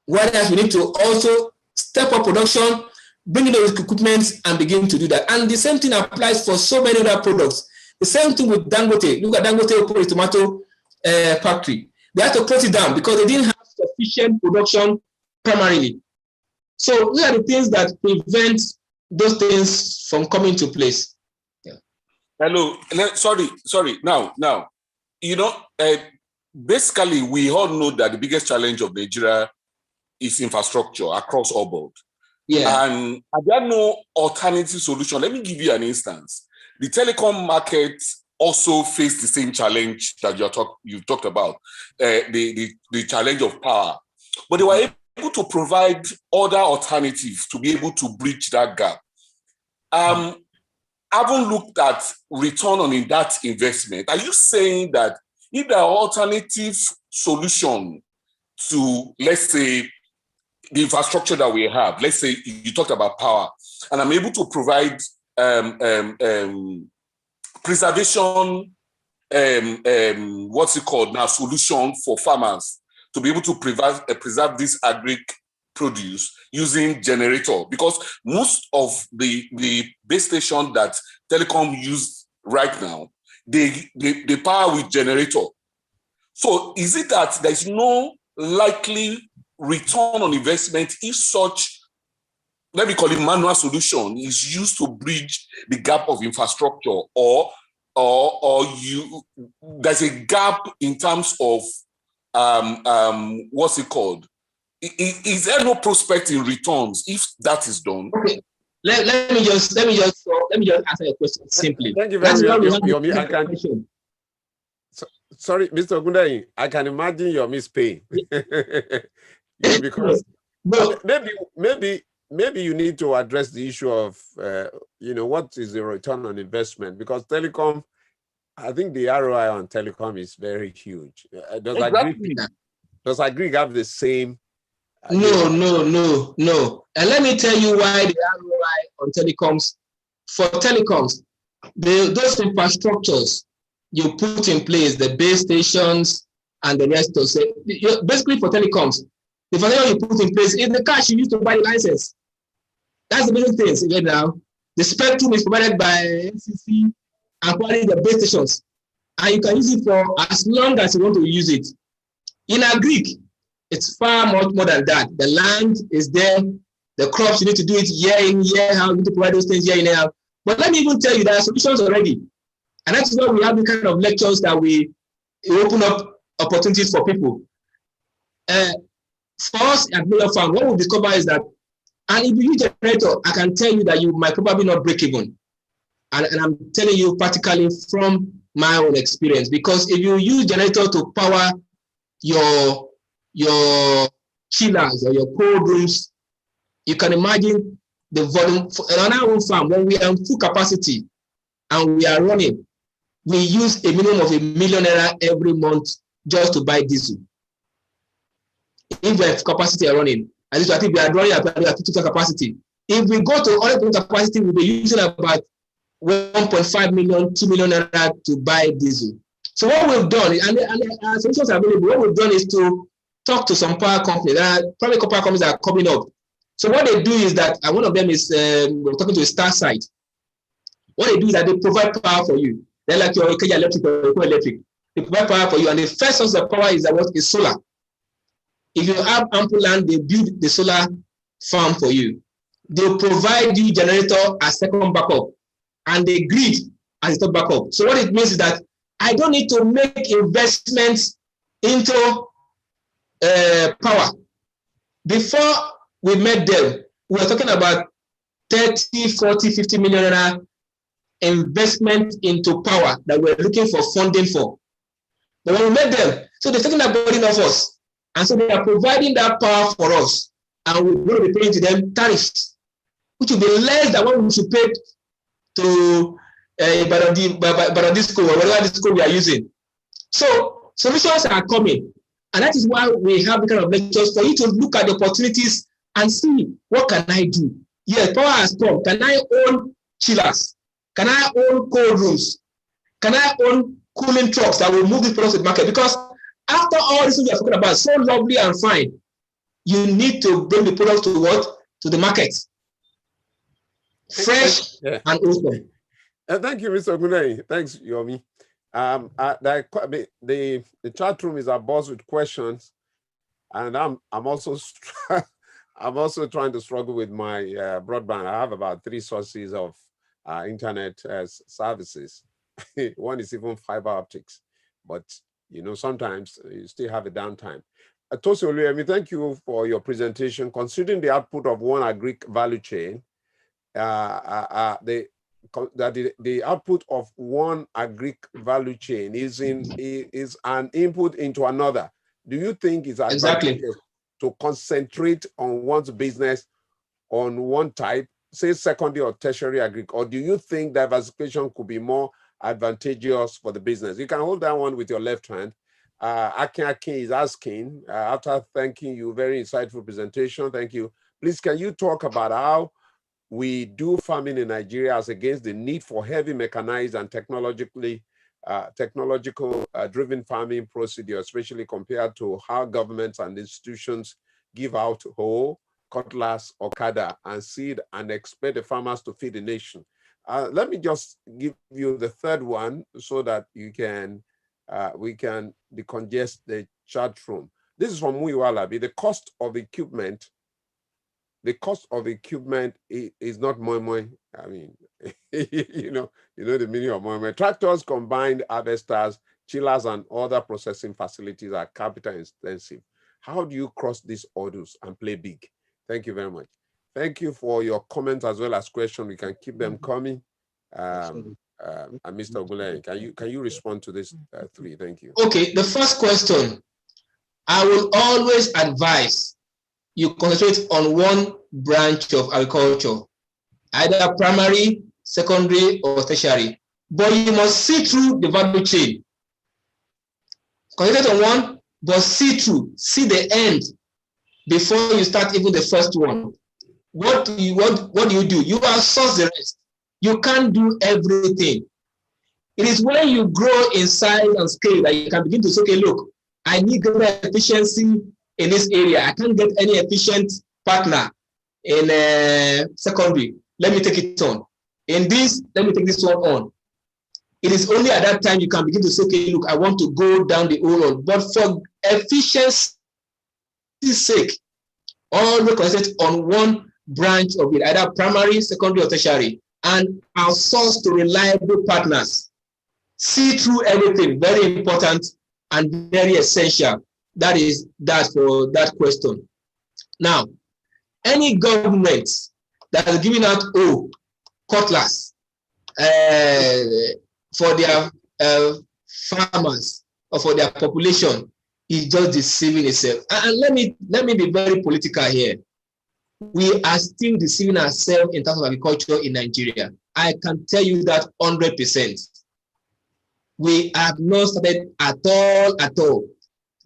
Whereas we need to also step up production, bring in those equipment and begin to do that. And the same thing applies for so many other products. The same thing with Dangote. Look at Dangote tomato factory. They had to close it down because they didn't have sufficient production primarily. So these are the things that prevent those things from coming to place. Yeah. Hello. Sorry. Now, basically, we all know that the biggest challenge of Nigeria is infrastructure across all board. Yeah. And there are no alternative solution. Let me give you an instance. The telecom market also faced the same challenge that you've talked about, the challenge of power. But they were able to provide other alternatives to be able to bridge that gap. Haven't looked at return on that investment. Are you saying that if there are alternative solutions to, let's say, the infrastructure that we have, let's say you talked about power, and I'm able to provide preservation, solution for farmers to be able to preserve this agric produce using generator, because most of the base station that telecom use right now, they power with generator. So is it that there's no likely return on investment if such, let me call it manual solution, is used to bridge the gap of infrastructure, or there's a gap in terms of is there no prospect in returns if that is done? Okay. Let me just answer your question simply. Thank you very much, Yomi. Sorry, Mr. Ogundein, I can imagine your mispaid. Because maybe you need to address the issue of what is the return on investment, because telecom, I think the ROI on telecom is very huge. Does Agric have the same? No. And let me tell you why the ROI on telecoms. For telecoms, those infrastructures you put in place, the base stations and the rest of it, basically for telecoms, the infrastructure you put in place is the cash you use to buy the license. That's the basic things right now. The spectrum is provided by FCC and probably the base stations, and you can use it for as long as you want to use it. In Agric, it's far much more than that. The land is there, the crops, you need to do it year in, year out, you need to provide those things year in, year out. But let me even tell you, there are solutions already. And that's why we have the kind of lectures that we open up opportunities for people. For us at Miller Farm, what we discover is that, and if you use a generator, I can tell you that you might probably not break even. And I'm telling you practically from my own experience, because if you use generator to power your chillers or your cold rooms, you can imagine the volume. On our own farm, when we are in full capacity and we are running, we use a minimum of ₦1 million every month just to buy diesel. If we have capacity are running, I think we are running at 50% capacity. If we go to 100% capacity, we'll be using about 1.5 million, 2 million to buy diesel. So what we've done, and solutions are available, what we've done is to talk to some power companies. There are private power companies that are coming up. So what they do is that, one of them is, we're talking to a star site. What they do is that they provide power for you. They're like your Kenya Electric or your Electric. They provide power for you, and the first source of power is what is solar. If you have ample land, they build the solar farm for you. They'll provide you generator as second backup, and the grid as third backup. So what it means is that I don't need to make investments into power. Before we met them, we were talking about 30, 40, 50 million investment into power that we're looking for funding for. But when we met them, so they're taking that burden off us. And so they are providing that power for us. And we're going to be paying to them tariffs, which will be less than what we should pay to Baradisco or whatever disco we are using. So solutions are coming. And that is why we have the kind of lectures for you to look at the opportunities and see, what can I do? Yes, power has come. Can I own chillers? Can I own cold rooms? Can I own cooling trucks that will move the products to the market? Because after all this we are talking about, so lovely and fine, you need to bring the products to what? To the market. Fresh and awesome. Thank you, Mr. Ogundein. Thanks, Yemi. The chat room is abuzz with questions, and I'm also I'm also trying to struggle with my broadband. I have about 3 sources of internet services. One is even fiber optics, but you know, sometimes you still have a downtime. Tosi Oluyemi, thank you for your presentation. Considering the output of one Agric value chain, the output of one Agric value chain is an input into another. Do you think it's advantageous to concentrate on one's business on one type, say secondary or tertiary Agric, or do you think diversification could be more advantageous for the business? You can hold that one with your left hand. Akin is asking, after thanking you, very insightful presentation, thank you. Please, can you talk about how we do farming in Nigeria as against the need for heavy mechanized and technological driven farming procedure, especially compared to how governments and institutions give out hoe, cutlass, okada, and seed and expect the farmers to feed the nation? Let me just give you the third one so that you can we can decongest the chat room. This is from Muiwalabi. The cost of equipment is not moi. I mean, you know the meaning of moi. Tractors, combined harvesters, chillers, and other processing facilities are capital intensive. How do you cross these hurdles and play big? Thank you very much. Thank you for your comments as well as questions. We can keep them coming. And Mr. Ogundein, can you respond to this 3? Thank you. Okay, the first question, I will always advise you concentrate on one branch of agriculture, either primary, secondary, or tertiary. But you must see through the value chain. Concentrate on one, but see the end before you start even the first one. What do you do? You outsource the rest. You can't do everything. It is when you grow in size and scale that you can begin to say, okay, look, I need greater efficiency in this area. I can't get any efficient partner in secondary. Let me take it on. In this, let me take this one on. It is only at that time you can begin to say, okay, look, I want to go down the whole road. But for efficiency's sake, always concentrate on one branch of it, either primary, secondary, or tertiary, and outsource to reliable partners. See through everything, very important and very essential. That is that for that question. Now, any government that is giving out cutlass for their farmers or for their population is just deceiving itself. And let me be very political here. We are still deceiving ourselves in terms of agriculture in Nigeria. I can tell you that 100%. We have not started at all.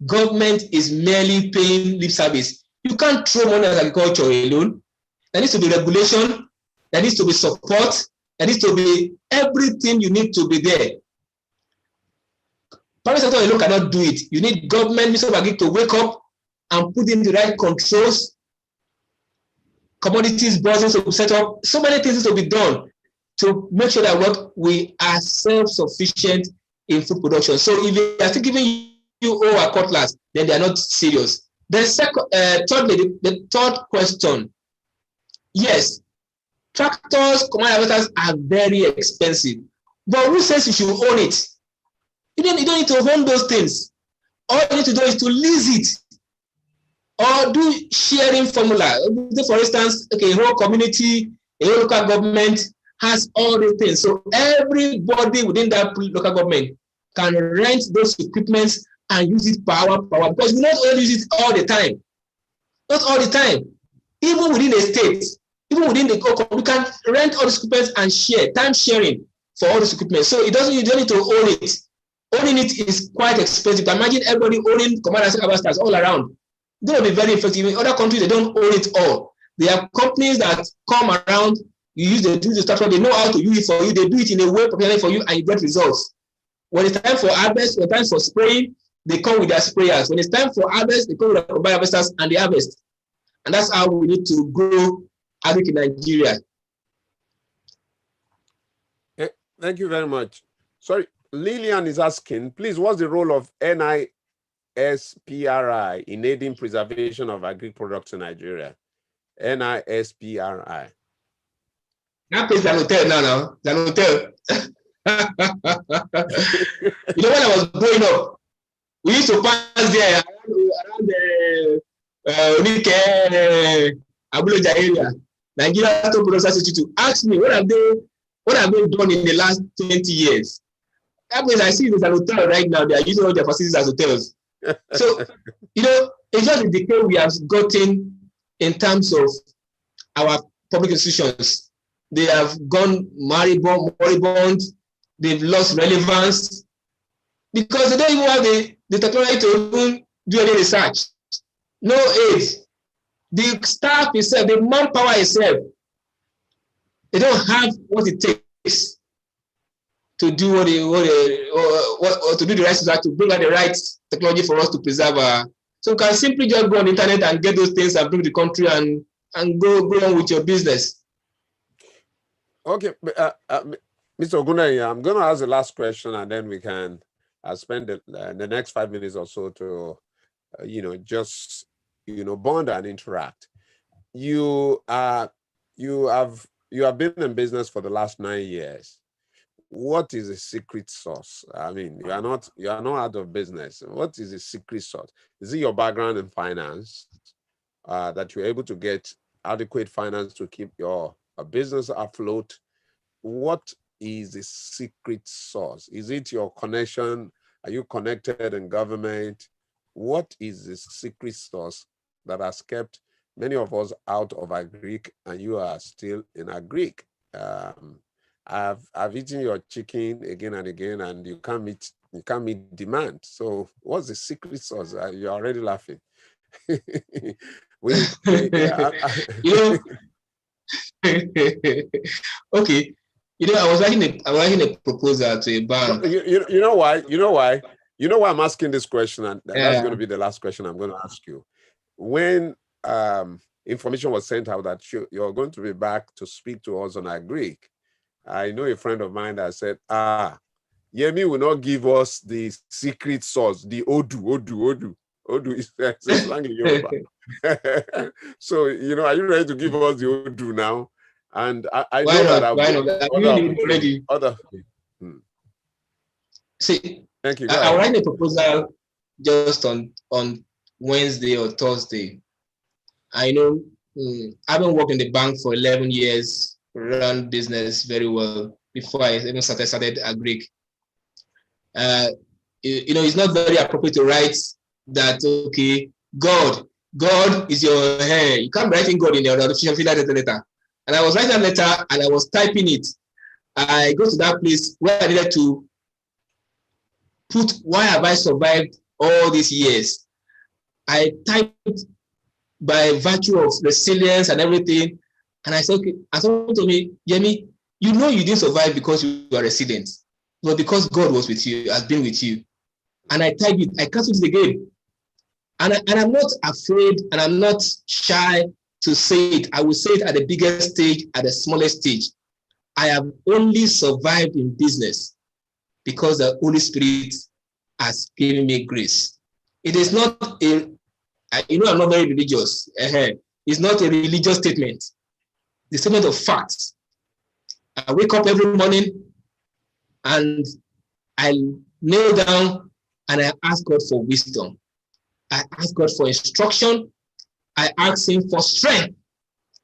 Government is merely paying lip service. You can't throw money at agriculture alone. There needs to be regulation. There needs to be support. There needs to be everything you need to be there. Private sector alone cannot do it. You need government, Minister of Agriculture to wake up and put in the right controls commodities boards to set up, so many things to be done to make sure that we are self-sufficient in food production. So if they are still giving you our cutlass, then they are not serious. Thirdly, the third question. Yes, tractors, command harvesters are very expensive. But who says you should own it? You don't need to own those things. All you need to do is to lease it or do sharing formula. For instance, okay, a whole community, a whole local government has all these things. So everybody within that local government can rent those equipments and use it power, because we not only use it all the time. Not all the time. Even within the state, even within the we can rent all the equipment and share, time sharing for all this equipment. So you don't need to own it. Owning it is quite expensive. Imagine everybody owning command harvesters all around. It's going to be very effective. In other countries, they don't own it all. There are companies that come around, you use the structure, they know how to use it for you, they do it in a way prepared for you, and you get results. When it's time for harvest, when it's time for spraying, they come with their sprayers. When it's time for harvest, they come with their combine harvesters and they harvest. And that's how we need to grow agric in Nigeria. Thank you very much. Sorry, Lillian is asking, please, what's the role of NISPRI in aiding preservation of agric products in Nigeria? NISPRI. That place is an hotel now. It's an hotel. You know, when I was growing up, we used to pass there around the Abuloja area, Nigeria Top Producers Institute. Ask me, what have they done in the last 20 years? That place I see is an hotel right now. They are using all their facilities as hotels. So, you know, it's just the decay we have gotten in terms of our public institutions. They have gone moribund. They've lost relevance because they don't even have the technology to even do any research. No aid. The staff itself, the manpower itself, they don't have what it takes to do to do the right research, to bring out the right technology for us to preserve our. So you can simply just go on the internet and get those things and bring the country and go on with your business. Okay, Mr. Ogundein, I'm going to ask the last question, and then we can spend the next 5 minutes or so to, just bond and interact. You have been in business for the last 9 years. What is the secret sauce? I mean, you are not out of business. What is the secret sauce? Is it your background in finance that you're able to get adequate finance to keep your business afloat? What is the secret sauce? Is it your connection? Are you connected in government? What is the secret sauce that has kept many of us out of Agric and you are still in Agric? I've eaten your chicken again and again, and you can't meet demand. So what's the secret sauce? You're already laughing. Okay. I was writing a proposal to a bank. You know why? You know why I'm asking this question, and that's going to be the last question I'm going to ask you. When information was sent out that you're going to be back to speak to us on Agric, I know a friend of mine that said, Yemi will not give us the secret sauce, the Odu. Odu is slang in Yoruba. So, are you ready to give us the Odu now? And I know that See, thank you. I'll write a proposal just on Wednesday or Thursday. I know I've been working in the bank for 11 years, run business very well before I even started Agric. It's not very appropriate to write that, okay, God is your hair. You can't be writing God in your official letter. And I was writing that letter and I was typing it. I go to that place where I needed to put why have I survived all these years. I typed by virtue of resilience and everything. And I said, okay, and someone told me, Yemi, you didn't survive because you are resilient, but because God was with you, has been with you. And I typed it, I canceled it again. And I'm not afraid and I'm not shy to say it. I will say it at the biggest stage, at the smallest stage. I have only survived in business because the Holy Spirit has given me grace. It is not a, I'm not very religious. It's not a religious statement. The statement of facts. I wake up every morning and I kneel down and I ask God for wisdom. I ask God for instruction. I ask Him for strength,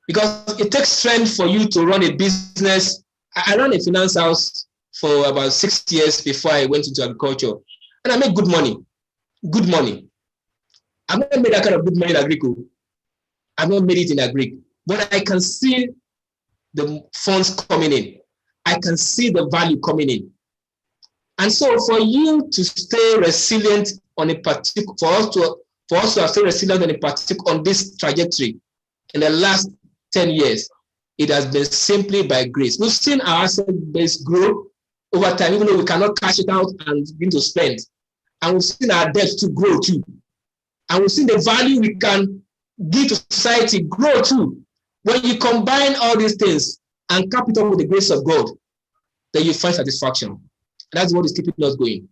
because it takes strength for you to run a business. I ran a finance house for about 6 years before I went into agriculture, and I made good money. Good money. I've not made that kind of good money in Agric. I've not made it in Agric, but I can see the funds coming in. I can see the value coming in. And so for you to stay resilient on a particular, for us to have stayed resilient on this trajectory in the last 10 years, it has been simply by grace. We've seen our asset base grow over time, even though we cannot cash it out and begin to spend. And we've seen our debt to grow too. And we've seen the value we can give to society grow too. When you combine all these things and cap it up with the grace of God, then you find satisfaction. That's what is keeping us going.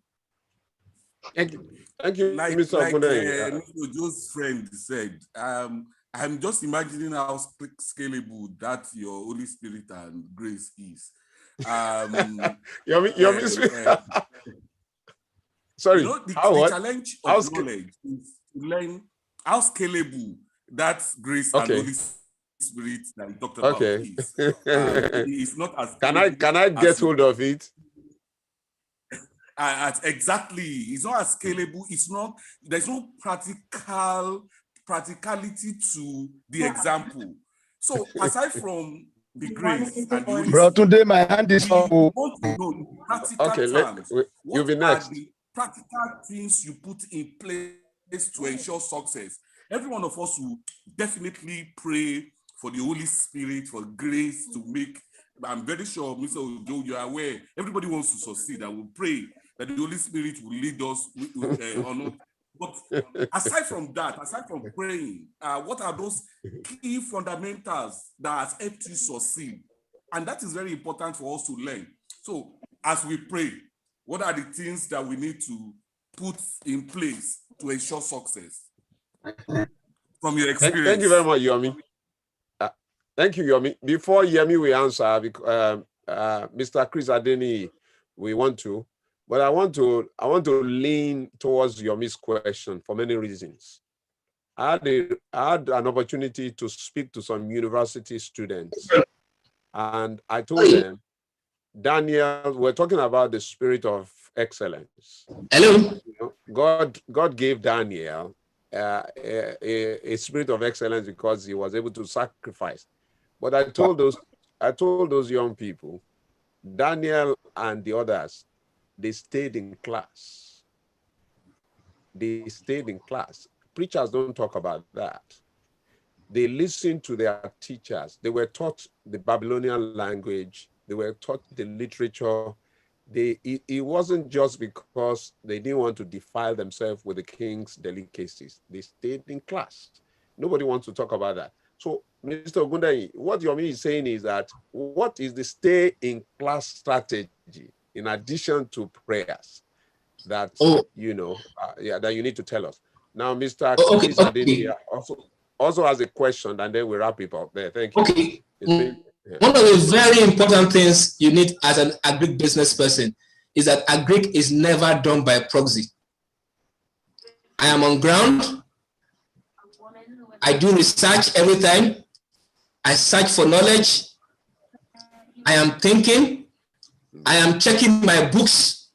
Thank you. Thank you, Like Mr. Ogundein. Joe's friend said, I'm just imagining how scalable that your Holy Spirit and grace is. Sorry, the how challenge of knowledge is to learn how scalable that grace and Holy Spirit that we talked about is. It's not as can I get hold of it? Exactly. It's not as scalable. It's not, there's no practicality to the example. So aside from the grace and the Holy Bro, today my hand is up. we want to know in practical terms, you'll be what next. are the practical things you put in place to ensure success? Every one of us will definitely pray for the Holy Spirit, for grace to make. I'm very sure, Mr. Ojo, you are aware, everybody wants to succeed, and will pray that the Holy Spirit will lead us or not. But aside from that, aside from praying, what are those key fundamentals that has helped you succeed? And that is very important for us to learn. So as we pray, what are the things that we need to put in place to ensure success? From your experience. Thank you very much, Yemi. Thank you, Yemi. Before Yemi will answer, Mr. Chris Adeni, we want to, but I want to lean towards Yomi's question for many reasons. I had an opportunity to speak to some university students, and I told them, Daniel, we're talking about the spirit of excellence. Hello. God gave Daniel a spirit of excellence because he was able to sacrifice. But I told those young people, Daniel and the others, they stayed in class. They stayed in class. Preachers don't talk about that. They listened to their teachers. They were taught the Babylonian language. They were taught the literature. It wasn't just because they didn't want to defile themselves with the king's delicacies. They stayed in class. Nobody wants to talk about that. So, Mr. Ogundein, what Yomi is saying is that what is the stay in class strategy in addition to prayers that that you need to tell us? Now, Mr. Chris Adenia also has a question, and then we wrap it up there. Thank you. Okay. One of the very important things you need as an Agric business person is that Agric is never done by proxy. I am on ground. I do research every time. I search for knowledge. I am thinking. I am checking my books,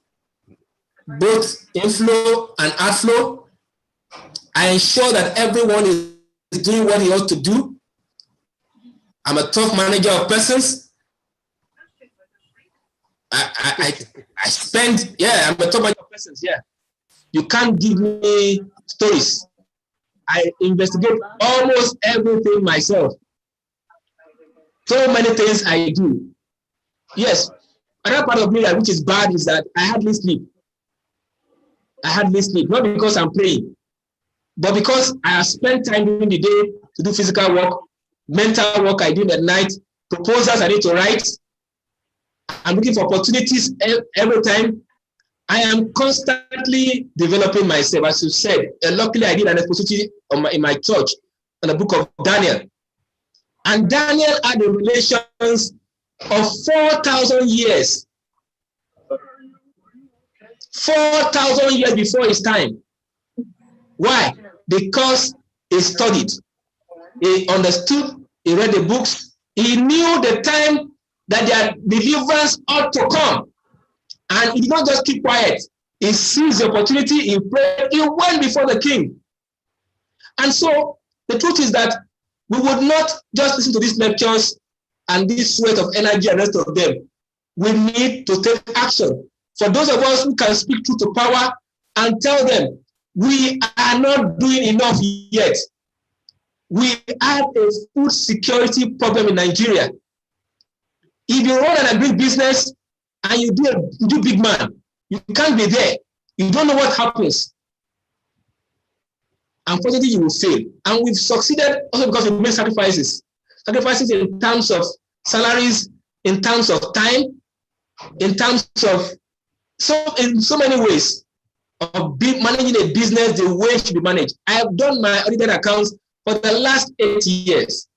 both inflow and outflow. I ensure that everyone is doing what he ought to do. I'm a top manager of persons. I spend, I'm a top manager of persons, You can't give me stories. I investigate almost everything myself. So many things I do. Yes, another part of me which is bad is that I hardly sleep. I hardly sleep, not because I'm praying, but because I have spent time during the day to do physical work. mental work I do at night, proposals I need to write. I'm looking for opportunities every time. I am constantly developing myself, as you said. Luckily, I did an exposition in my church on the book of Daniel. And Daniel had the relations of 4,000 years. 4,000 years before his time. Why? Because he studied, he understood, he read the books, he knew the time that their deliverance ought to come. And he did not just keep quiet. He seized the opportunity, he prayed, he went before the king. And so the truth is that we would not just listen to these lectures and this sweat of energy and the rest of them. We need to take action. For those of us who can speak truth to power and tell them, we are not doing enough yet. We have a food security problem in Nigeria. If you run an agri business and you do big man, you can't be there. You don't know what happens. Unfortunately, you will fail. And we've succeeded also because we made sacrifices. Sacrifices in terms of salaries, in terms of time, in terms of in so many ways of managing a business the way it should be managed. I have done my audited accounts for the last 8 years.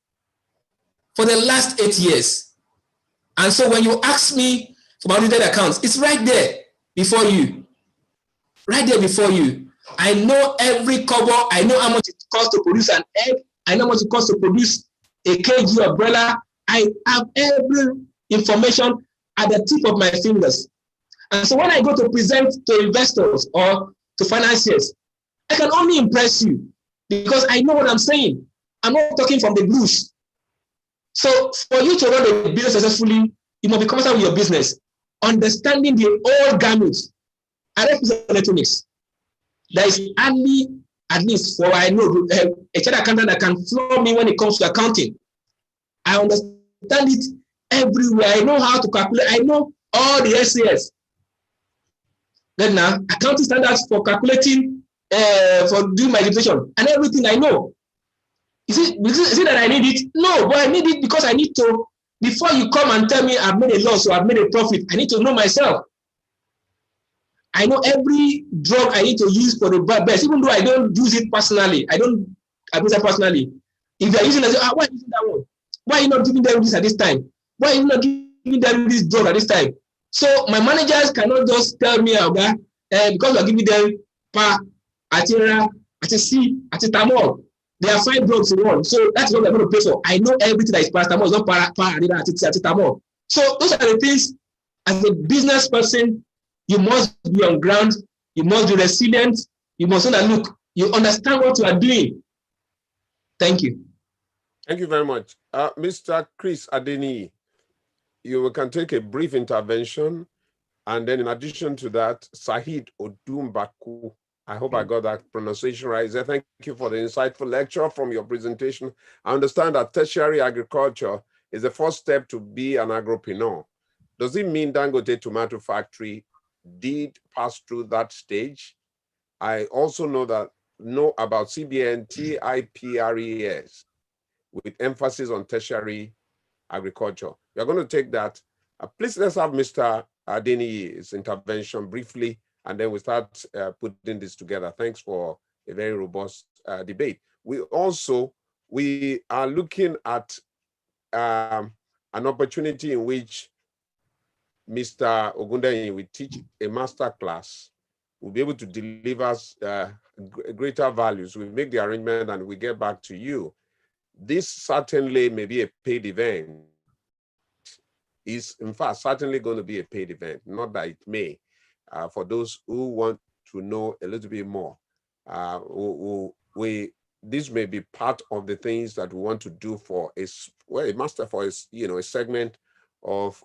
For the last 8 years. And so when you ask me for my audited accounts, it's right there before you. Right there before you. I know every cover. I know how much it costs to produce an egg. I know how much it costs to produce a kg of broiler. I have every information at the tip of my fingers. And so when I go to present to investors or to financiers, I can only impress you because I know what I'm saying. I'm not talking from the blues. So for you to run a business successfully, you must be comfortable with your business, understanding the old garments. I represent electronics. There is hardly, at least for I know, a chartered accountant that can floor me when it comes to accounting. I understand it everywhere. I know how to calculate. I know all the SAS. Then now, accounting standards for calculating, for doing my education, and everything I know. Is it that I need it? No, but I need it because I need to, before you come and tell me I've made a loss or I've made a profit, I need to know myself. I know every drug I need to use for the best, even though I don't use it personally. I don't abuse it personally. If they're using it, why are you using that one? Why are you not giving them this at this time? Why are you not giving them this drug at this time? So my managers cannot just tell me, because we're giving them PA, Atira, Atisi, Atitamol. There are 5 drugs in one. So that's what they're going to pay for. I know everything that is paracetamol is not Atitamol. So those are the things, as a business person, you must be on ground, you must be resilient, you must know that, look, you understand what you are doing. Thank you. Thank you very much. Mr. Chris Adeni, you can take a brief intervention. And then in addition to that, Sahid Odumbaku, I hope I got that pronunciation right. Thank you for the insightful lecture from your presentation. I understand that tertiary agriculture is the first step to be an agropreneur. Does it mean Dangote Tomato Factory did pass through that stage? I also know about CBN TIPRES with emphasis on tertiary agriculture. You're going to take that. Please, let's have Mr. Adeni's intervention briefly, and then we start putting this together. Thanks for a very robust debate. We are looking at an opportunity in which Mr. Ogundein will teach a master class. We'll be able to deliver greater values. We'll make the arrangement and we get back to you. This certainly may be a paid event. Is in fact certainly going to be a paid event, not that it may. For those who want to know a little bit more, this may be part of the things that we want to do for a master for a segment of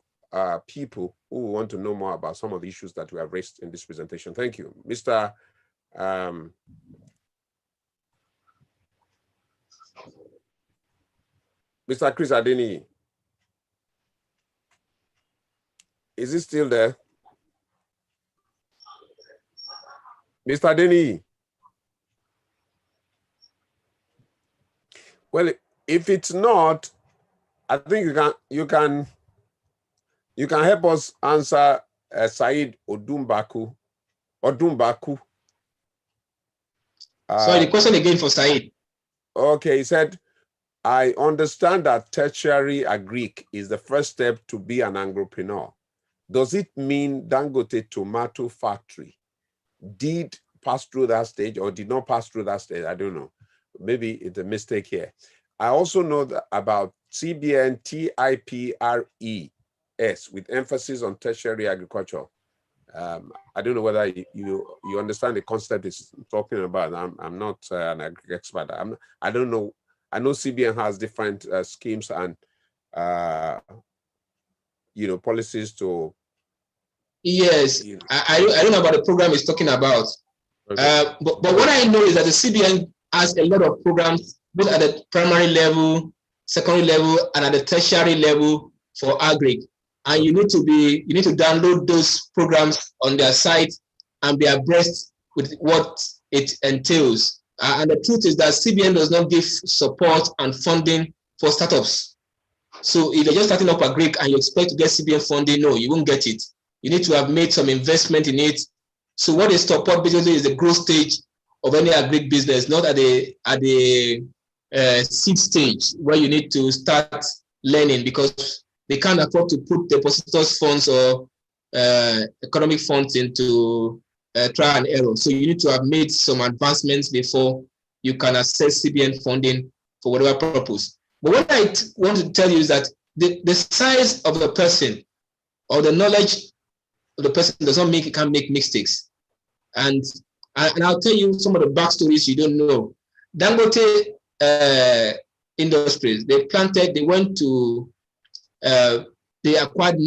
people who want to know more about some of the issues that we have raised in this presentation. Thank you, Mr. Mr. Chris Adeni. Is he still there? Mr. Adeni. Well, If it's not, I think you can help us answer Said Odumbaku. Sorry, the question again for Said. Okay, he said, I understand that tertiary agric is the first step to be an agripreneur. Does it mean Dangote tomato factory did pass through that stage or did not pass through that stage? I don't know. Maybe it's a mistake here. I also know that about CBN TIPRES with emphasis on tertiary agriculture. I don't know whether you understand the concept it's talking about. I'm not an agric expert. I don't know. I know CBN has different schemes and policies to. Yes, I don't know about the program he's talking about. Okay. But what I know is that the CBN has a lot of programs, both at the primary level, secondary level, and at the tertiary level for Agric. And you need to download those programs on their site and be abreast with what it entails. And the truth is that CBN does not give support and funding for startups. So if you're just starting up Agric and you expect to get CBN funding, no, you won't get it. You need to have made some investment in it. So what is support basically is the growth stage of any Agric business, not at the seed stage where you need to start learning, because they can't afford to put depositors funds or economic funds into trial and error. So you need to have made some advancements before you can access CBN funding for whatever purpose. But what I want to tell you is that the size of the person or the knowledge of the person does not mean he can make mistakes. And I'll tell you some of the backstories you don't know. Dangote Industries, they acquired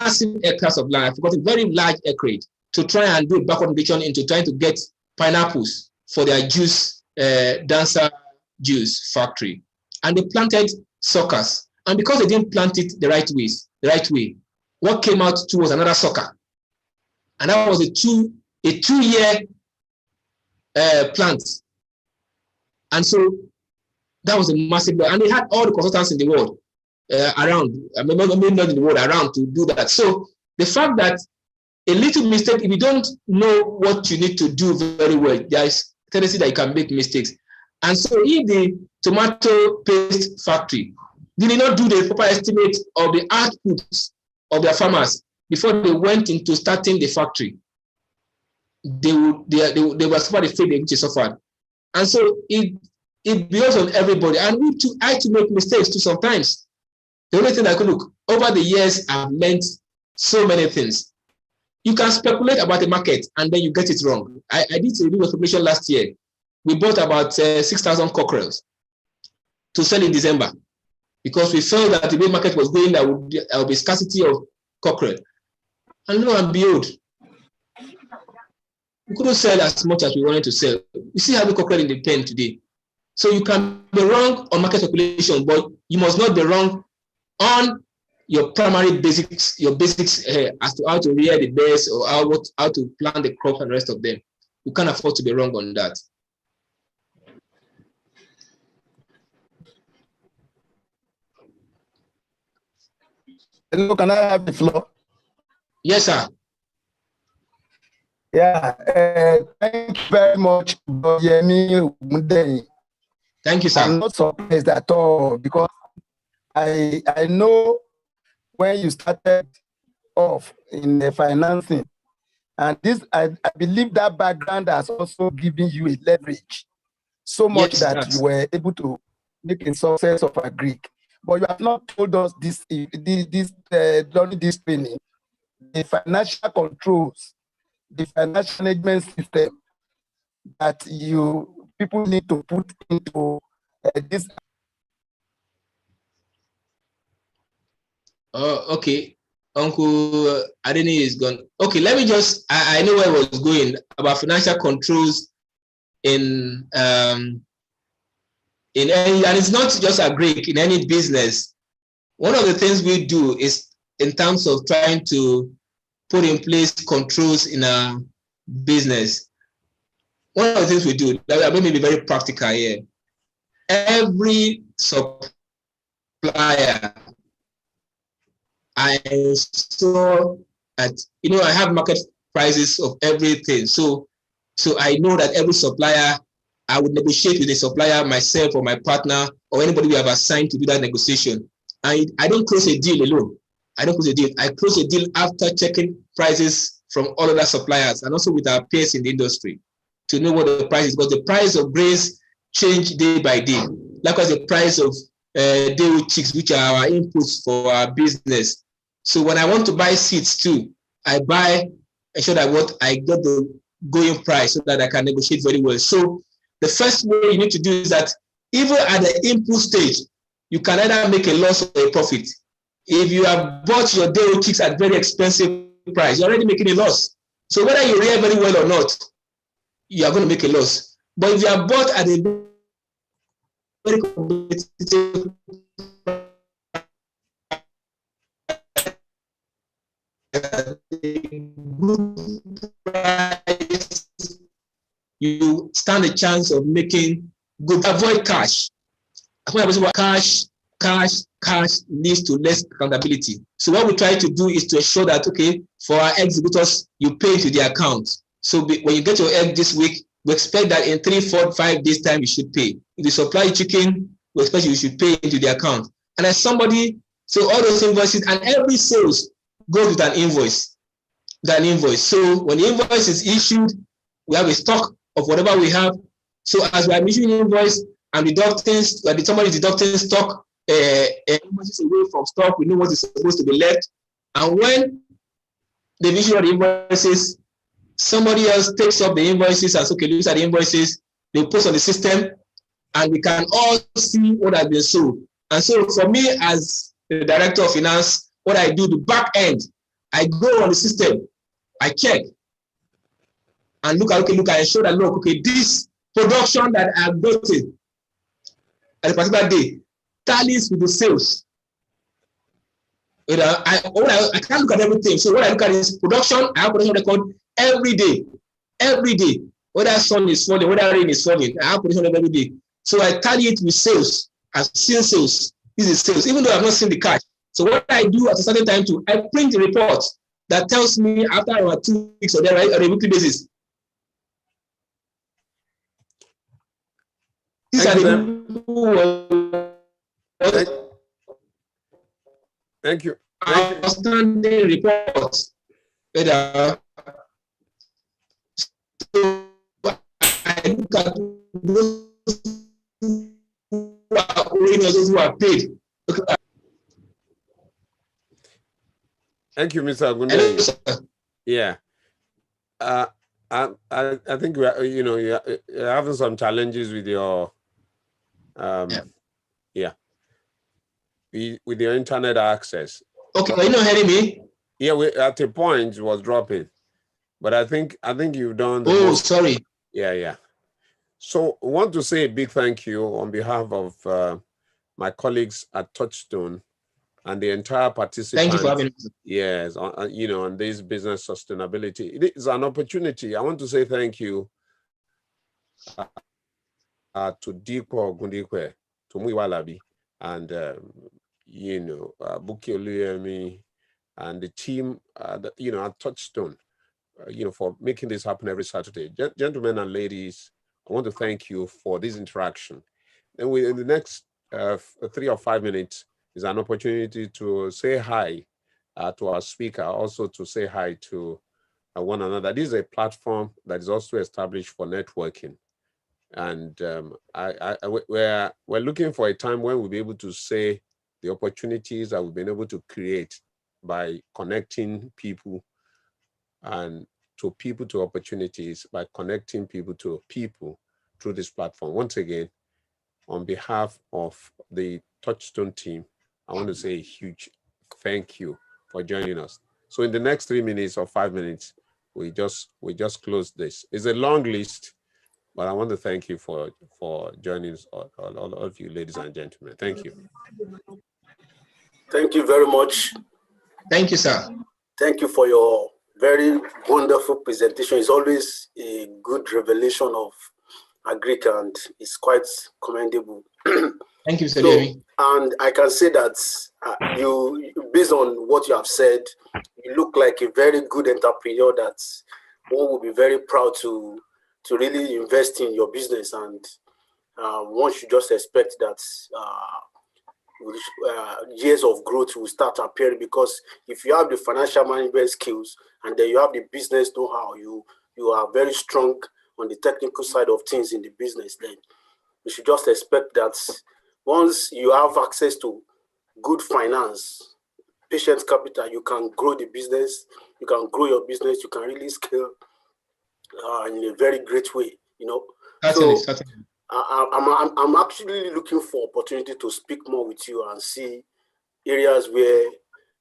massive acres of land. I forgot, a very large acreage to try and do a backward integration into trying to get pineapples for their juice, dancer juice factory. And they planted suckers. And because they didn't plant it the right way, what came out to was another sucker. And that was a two-year plant. And so that was a massive, and they had all the consultants in the world around, maybe not in the world, around to do that. So the fact that a little mistake, if you don't know what you need to do very well, there is a tendency that you can make mistakes. And so if the tomato paste factory did not do the proper estimate of the outputs of their farmers before they went into starting the factory, they were suffered the fate which they suffered. And so it builds on everybody. And I to make mistakes too sometimes. The only thing I could look, over the years, I've learned so many things. You can speculate about the market and then you get it wrong. I did a little speculation last year. We bought about 6,000 cockerels to sell in December because we felt that the way market was going, there would be scarcity of cockerel. And lo and behold, we couldn't sell as much as we wanted to sell. You see how the cockerel in the pen today. So you can be wrong on market speculation, but you must not be wrong on your primary basics, as to how to rear the birds or how to plant the crop and the rest of them. You can't afford to be wrong on that. Hello, can I have the floor? Yes, sir. Yeah, thank you very much, Yemi Ogundein. Thank you, sir. I'm not surprised at all because I know when you started off in the financing, and this I believe that background has also given you a leverage so much that you were able to make a success of Agric. But you have not told us this during this training, the financial controls, the financial management system that people need to put into this. Oh, okay. Uncle Adeni is gone. Okay, let me just, I know where I was going about financial controls in and it's not just Agric, in any business. One of the things we do is in terms of trying to put in place controls in a business. one of the things we do, let me be very practical here. Every supplier, I saw at, I have market prices of everything. So I know that every supplier, I would negotiate with the supplier, myself or my partner or anybody we have assigned to do that negotiation. I don't close a deal alone. I don't close a deal. I close a deal after checking prices from all other suppliers and also with our peers in the industry to know what the price is, because the price of grains change day by day. Likewise, the price of day chicks, which are our inputs for our business. So when I want to buy seeds too, I ensure that what I get the going price so that I can negotiate very well. So the first way you need to do is that even at the input stage, you can either make a loss or a profit. If you have bought your day chicks at very expensive price, you're already making a loss. So whether you rear very well or not, you are going to make a loss. But if you are bought at a very competitive price, you stand a chance of making good. Avoid cash. Cash leads to less accountability. So what we try to do is to ensure that, okay, for our exhibitors, you pay to the account. So when you get your egg this week, we expect that in 3, 4, 5 days time, you should pay. If you supply chicken, we expect you should pay into the account. And as somebody, so all those invoices and every sales goes with an invoice. So when the invoice is issued, we have a stock of whatever we have. So as we are issuing invoice and deducting, somebody is deducting stock, invoices away from stock, we know what is supposed to be left. And when they've issued all the invoices, somebody else takes up the invoices and okay, looks at the invoices, they post on the system, and we can all see what has been sold. And so for me as the director of finance, what I do, the back end, I go on the system, I check, and look, I ensure that, look, okay, this production that I've gotten at a particular day tallies with the sales. I can't look at everything. So what I look at is production. I have production record every day. Whether sun is falling, whether rain is falling, I have production every day. So I tally it with sales. I've seen sales. This is sales, even though I've not seen the cash. So what I do at a certain time too, I print a report that tells me after about 2 weeks or there, right, on a weekly basis. These are the Thank you. Outstanding reports. So I look at those who are paid. Thank you, Mr. Ogundein. Yeah. I think you're having some challenges with your with your internet access. Okay, are you not hearing me? Yeah, at a point it was dropping, but I think you've done the most. Sorry. Yeah. So I want to say a big thank you on behalf of my colleagues at Touchstone and the entire participants. Thank you for having me. Yes, on this business sustainability. It is an opportunity. I want to say thank you to Dikwa Ogundikwe, to Muiwalabi, and Buki Yemi, and the team, at Touchstone, for making this happen every Saturday. Gentlemen and ladies, I want to thank you for this interaction. And in the next 3 or 5 minutes is an opportunity to say hi to our speaker, also to say hi to one another. This is a platform that is also established for networking. And we're looking for a time when we'll be able to say the opportunities that we've been able to create by connecting people and to opportunities, by connecting people to people through this platform. Once again, on behalf of the Touchstone team, I want to say a huge thank you for joining us. So in the next 3 minutes or 5 minutes, we just close this. It's a long list, but I want to thank you for joining us, all of you, ladies and gentlemen. Thank you. Thank you very much. Thank you, sir. Thank you for your very wonderful presentation. It's always a good revelation of Agric, and it's quite commendable. Thank you, Mr. Yemi. And I can say that you, based on what you have said, you look like a very good entrepreneur that one will be very proud to really invest in your business, and one should just expect that years of growth will start appearing, because if you have the financial management skills and then you have the business know-how, you are very strong on the technical side of things in the business, then you should just expect that once you have access to good finance, patient capital, you can grow the business, you can grow your business, you can really scale in a very great way, you know. Certainly. I'm actually looking for opportunity to speak more with you and see areas where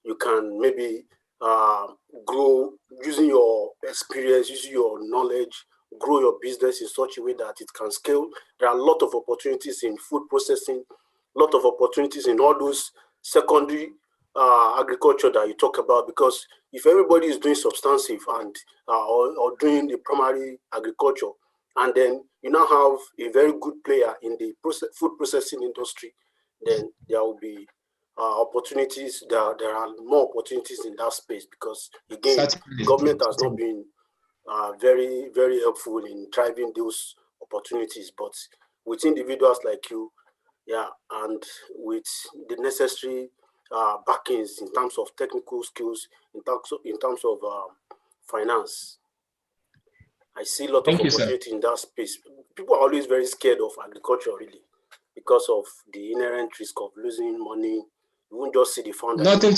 you can maybe grow using your experience, using your knowledge, grow your business in such a way that it can scale. There are a lot of opportunities in food processing, a lot of opportunities in all those secondary agriculture that you talk about, because if everybody is doing substantive and or doing the primary agriculture, and then you now have a very good player in the food processing industry, then there will be opportunities. There are more opportunities in that space, because again, government has not been very, very helpful in driving those opportunities. But with individuals like you, yeah, and with the necessary backings in terms of technical skills, in terms of finance, I see a lot of opportunity in that space. People are always very scared of agriculture, really, because of the inherent risk of losing money. You won't just see the founder. Nothing